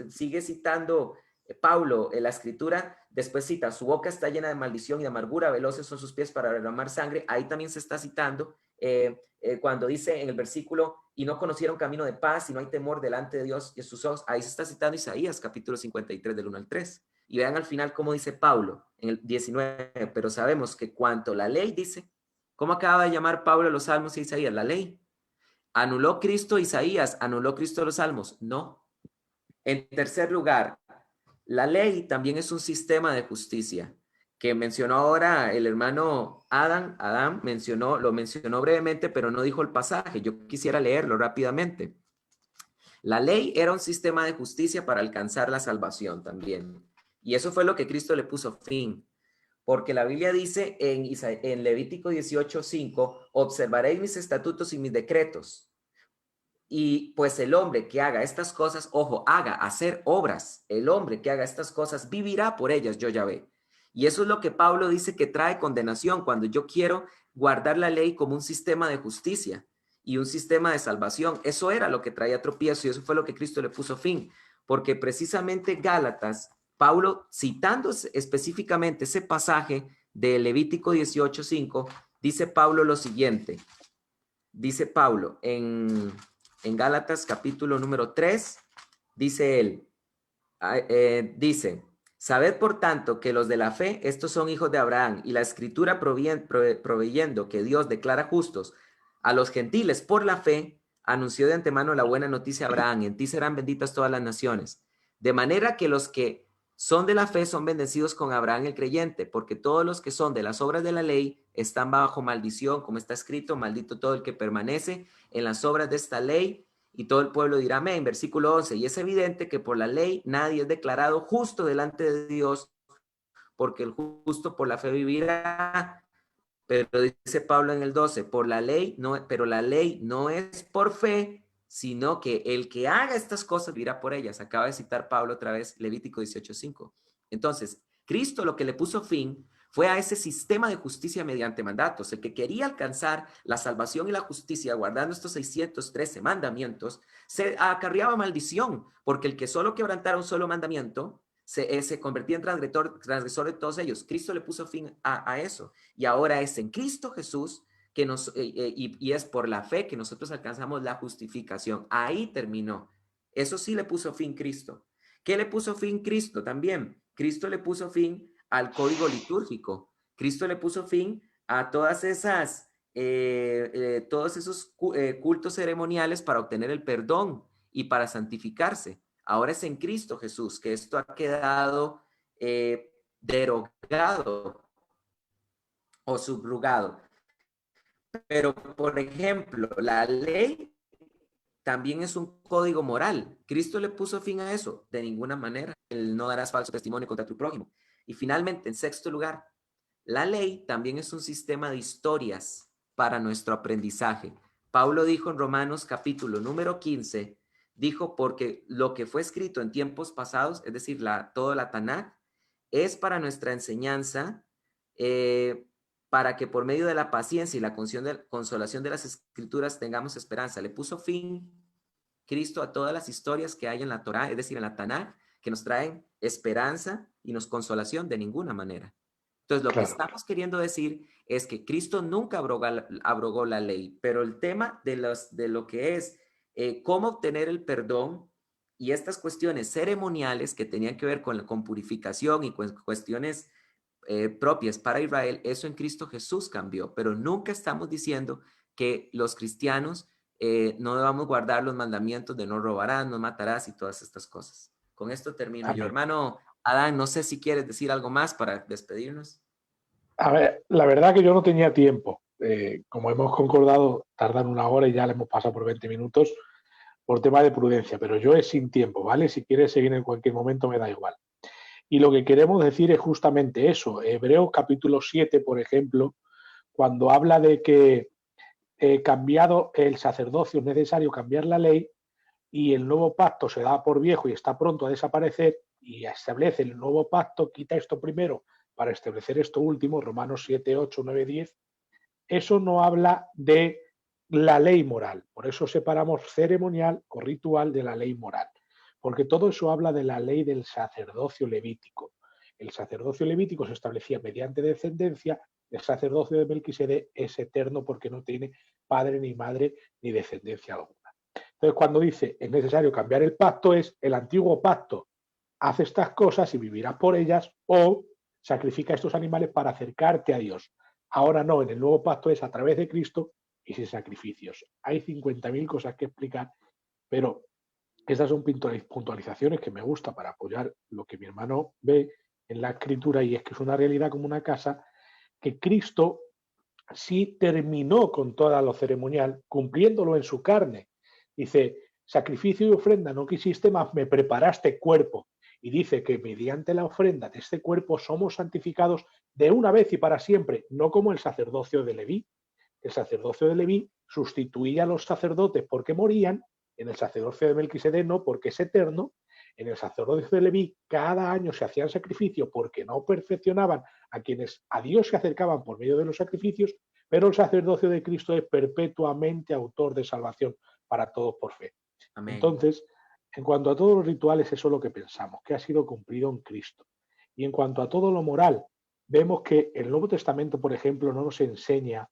sigue citando Pablo en la escritura, después cita, su boca está llena de maldición y de amargura, veloces son sus pies para derramar sangre. Ahí también se está citando cuando dice en el versículo, y no conocieron camino de paz, y no hay temor delante de Dios y de sus ojos. Ahí se está citando Isaías capítulo 53 del 1 al 3. Y vean al final cómo dice Pablo en el 19, pero sabemos que cuanto la ley dice, ¿cómo acaba de llamar Pablo los salmos y Isaías? La ley. ¿Anuló Cristo Isaías? ¿Anuló Cristo los salmos? No. En tercer lugar, la ley también es un sistema de justicia que mencionó ahora el hermano Adán. Lo mencionó brevemente, pero no dijo el pasaje. Yo quisiera leerlo rápidamente. La ley era un sistema de justicia para alcanzar la salvación también. Y eso fue lo que Cristo le puso fin. Porque la Biblia dice en Levítico 18:5, observaréis mis estatutos y mis decretos. Y pues el hombre que haga estas cosas, ojo, hacer obras, el hombre que haga estas cosas vivirá por ellas, yo Yahvé. Y eso es lo que Pablo dice que trae condenación cuando yo quiero guardar la ley como un sistema de justicia y un sistema de salvación. Eso era lo que traía tropiezo y eso fue lo que Cristo le puso fin. Porque precisamente Gálatas, Pablo, citando específicamente ese pasaje de Levítico 18:5, dice Pablo lo siguiente. Dice Pablo en Gálatas capítulo número 3, dice él, dice, sabed por tanto que los de la fe, estos son hijos de Abraham, y la escritura proveyendo que Dios declara justos a los gentiles por la fe, anunció de antemano la buena noticia a Abraham, en ti serán benditas todas las naciones. De manera que los que son de la fe son bendecidos con Abraham el creyente, porque todos los que son de las obras de la ley están bajo maldición, como está escrito, maldito todo el que permanece en las obras de esta ley, y todo el pueblo dirá amén. Versículo 11, y es evidente que por la ley nadie es declarado justo delante de Dios, porque el justo por la fe vivirá. Pero dice Pablo en el 12, pero la ley no es por fe, sino que el que haga estas cosas vivirá por ellas. Acaba de citar Pablo otra vez Levítico 18:5. Entonces, Cristo lo que le puso fin fue a ese sistema de justicia mediante mandatos. El que quería alcanzar la salvación y la justicia guardando estos 613 mandamientos, se acarreaba maldición, porque el que solo quebrantara un solo mandamiento, se convertía en transgresor de todos ellos. Cristo le puso fin a eso. Y ahora es en Cristo Jesús que y es por la fe que nosotros alcanzamos la justificación. Ahí terminó. Eso sí le puso fin Cristo. ¿Qué le puso fin Cristo también? Cristo le puso fin al código litúrgico. Cristo le puso fin a todas esas, todos esos cultos ceremoniales para obtener el perdón y para santificarse. Ahora es en Cristo Jesús que esto ha quedado derogado o subrogado. Pero, por ejemplo, la ley también es un código moral. ¿Cristo le puso fin a eso? De ninguna manera. El no darás falso testimonio contra tu prójimo. Y finalmente, en sexto lugar, la ley también es un sistema de historias para nuestro aprendizaje. Pablo dijo en Romanos capítulo número 15, dijo, porque lo que fue escrito en tiempos pasados, es decir, toda la Tanakh, es para nuestra enseñanza, para que por medio de la paciencia y la consolación de las escrituras tengamos esperanza. Le puso fin Cristo a todas las historias que hay en la Torá, es decir, en la Tanakh, que nos traen esperanza y nos consolación de ninguna manera. Entonces, lo que estamos queriendo decir es que Cristo nunca abrogó la ley, pero el tema de lo que es cómo obtener el perdón y estas cuestiones ceremoniales que tenían que ver con purificación y con cuestiones propias para Israel, eso en Cristo Jesús cambió, pero nunca estamos diciendo que los cristianos no debamos guardar los mandamientos de no robarás, no matarás y todas estas cosas. Con esto termino. Amén. Yo, hermano Adán, no sé si quieres decir algo más para despedirnos. A ver, la verdad que yo no tenía tiempo. Como hemos concordado, tardan 1 hora y ya le hemos pasado por 20 minutos por tema de prudencia, pero yo es sin tiempo, ¿vale? Si quieres seguir en cualquier momento me da igual. Y lo que queremos decir es justamente eso. Hebreos capítulo 7, por ejemplo, cuando habla de que cambiado el sacerdocio es necesario cambiar la ley y el nuevo pacto se da por viejo y está pronto a desaparecer y establece el nuevo pacto, quita esto primero para establecer esto último, Romanos 7, 8, 9, 10, eso no habla de la ley moral. Por eso separamos ceremonial o ritual de la ley moral. Porque todo eso habla de la ley del sacerdocio levítico. El sacerdocio levítico se establecía mediante descendencia, el sacerdocio de Melquisedec es eterno porque no tiene padre ni madre ni descendencia alguna. Entonces, cuando dice es necesario cambiar el pacto, es el antiguo pacto, haz estas cosas y vivirás por ellas, o sacrifica estos animales para acercarte a Dios. Ahora no, en el nuevo pacto es a través de Cristo y sin sacrificios. Hay 50.000 cosas que explicar, pero estas son puntualizaciones que me gusta para apoyar lo que mi hermano ve en la escritura, y es que es una realidad como una casa, que Cristo sí terminó con todo lo ceremonial, cumpliéndolo en su carne. Dice, sacrificio y ofrenda no quisiste, más me preparaste cuerpo. Y dice que mediante la ofrenda de este cuerpo somos santificados de una vez y para siempre, no como el sacerdocio de Leví. El sacerdocio de Leví sustituía a los sacerdotes porque morían, en el sacerdocio de Melquisedec no, porque es eterno. En el sacerdocio de Leví cada año se hacían sacrificios porque no perfeccionaban a quienes a Dios se acercaban por medio de los sacrificios, pero el sacerdocio de Cristo es perpetuamente autor de salvación para todos por fe. Amén. Entonces, en cuanto a todos los rituales, eso es lo que pensamos, que ha sido cumplido en Cristo. Y en cuanto a todo lo moral, vemos que el Nuevo Testamento, por ejemplo, no nos enseña,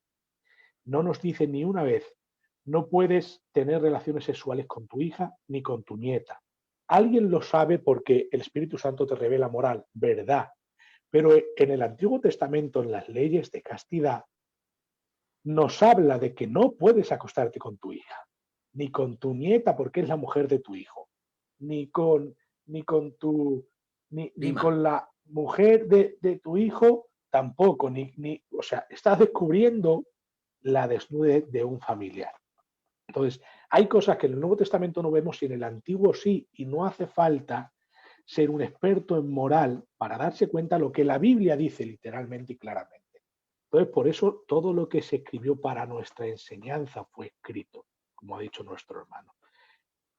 no nos dice ni una vez, no puedes tener relaciones sexuales con tu hija ni con tu nieta. Alguien lo sabe porque el Espíritu Santo te revela moral, verdad. Pero en el Antiguo Testamento, en las leyes de castidad, nos habla de que no puedes acostarte con tu hija, ni con tu nieta porque es la mujer de tu hijo, ni con, ni con, tu, ni Prima. con la mujer de tu hijo tampoco, o sea, estás descubriendo la desnudez de un familiar. Entonces, hay cosas que en el Nuevo Testamento no vemos y en el Antiguo sí, y no hace falta ser un experto en moral para darse cuenta de lo que la Biblia dice literalmente y claramente. Entonces, por eso todo lo que se escribió para nuestra enseñanza fue escrito, como ha dicho nuestro hermano.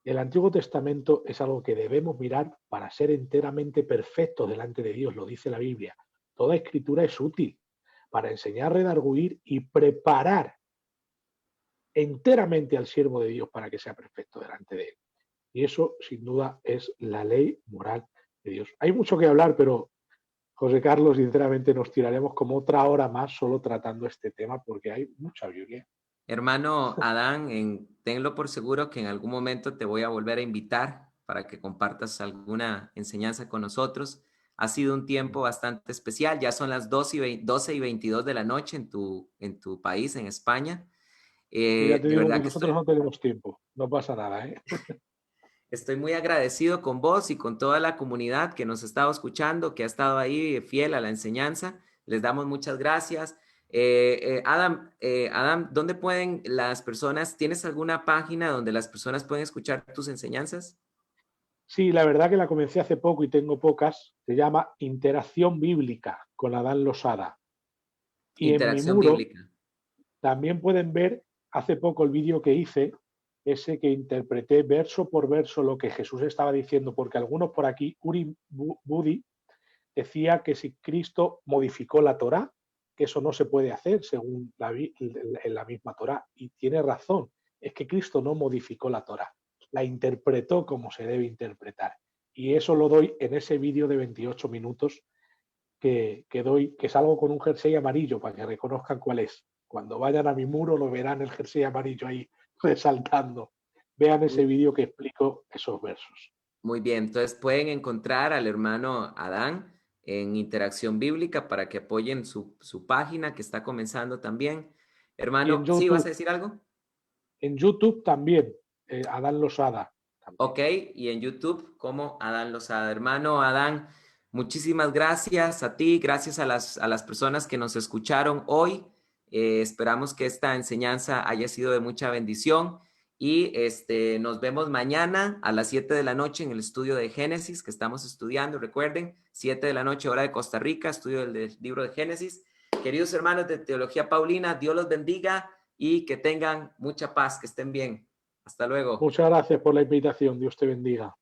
El Antiguo Testamento es algo que debemos mirar para ser enteramente perfectos delante de Dios, lo dice la Biblia. Toda escritura es útil para enseñar, redarguir y preparar enteramente al siervo de Dios para que sea perfecto delante de él. Y eso, sin duda, es la ley moral de Dios. Hay mucho que hablar, pero José Carlos, sinceramente, nos tiraremos como otra hora más solo tratando este tema porque hay mucha Biblia. Hermano Adán, tenlo por seguro que en algún momento te voy a volver a invitar para que compartas alguna enseñanza con nosotros. Ha sido un tiempo bastante especial. Ya son las 12 y 22 de la noche en tu país, en España. Y ya te De digo verdad que que nosotros no tenemos tiempo, no pasa nada, ¿eh? estoy muy agradecido con vos y con toda la comunidad que nos ha estado escuchando, que ha estado ahí fiel a la enseñanza. Les damos muchas gracias. Adam, ¿dónde pueden las personas, tienes alguna página donde las personas pueden escuchar tus enseñanzas? Sí, la verdad que la comencé hace poco y tengo pocas. Se llama Interacción Bíblica con Adán Losada. Y en mi Interacción muro bíblica. también pueden ver hace poco el vídeo que hice, ese que interpreté verso por verso lo que Jesús estaba diciendo, porque algunos por aquí, Uri Budi, decía que si Cristo modificó la Torá, que eso no se puede hacer según en la misma Torá. Y tiene razón, es que Cristo no modificó la Torá, la interpretó como se debe interpretar. Y eso lo doy en ese vídeo de 28 minutos que doy, que salgo con un jersey amarillo para que reconozcan cuál es. Cuando vayan a mi muro lo verán el jersey amarillo ahí resaltando. Vean ese vídeo que explico esos versos. Muy bien, entonces pueden encontrar al hermano Adán en Interacción Bíblica para que apoyen su página que está comenzando también. Y Hermano, ¿sí vas a decir algo? En YouTube también, Adán Losada. También. Ok, y en YouTube como Adán Lozada. Hermano Adán, muchísimas gracias a ti, gracias a las personas que nos escucharon hoy. Esperamos que esta enseñanza haya sido de mucha bendición y nos vemos mañana a las 7 de la noche en el estudio de Génesis que estamos estudiando. Recuerden, 7 de la noche, hora de Costa Rica, estudio del libro de Génesis. Queridos hermanos de Teología Paulina, Dios los bendiga y que tengan mucha paz, que estén bien. Hasta luego. Muchas gracias por la invitación. Dios te bendiga.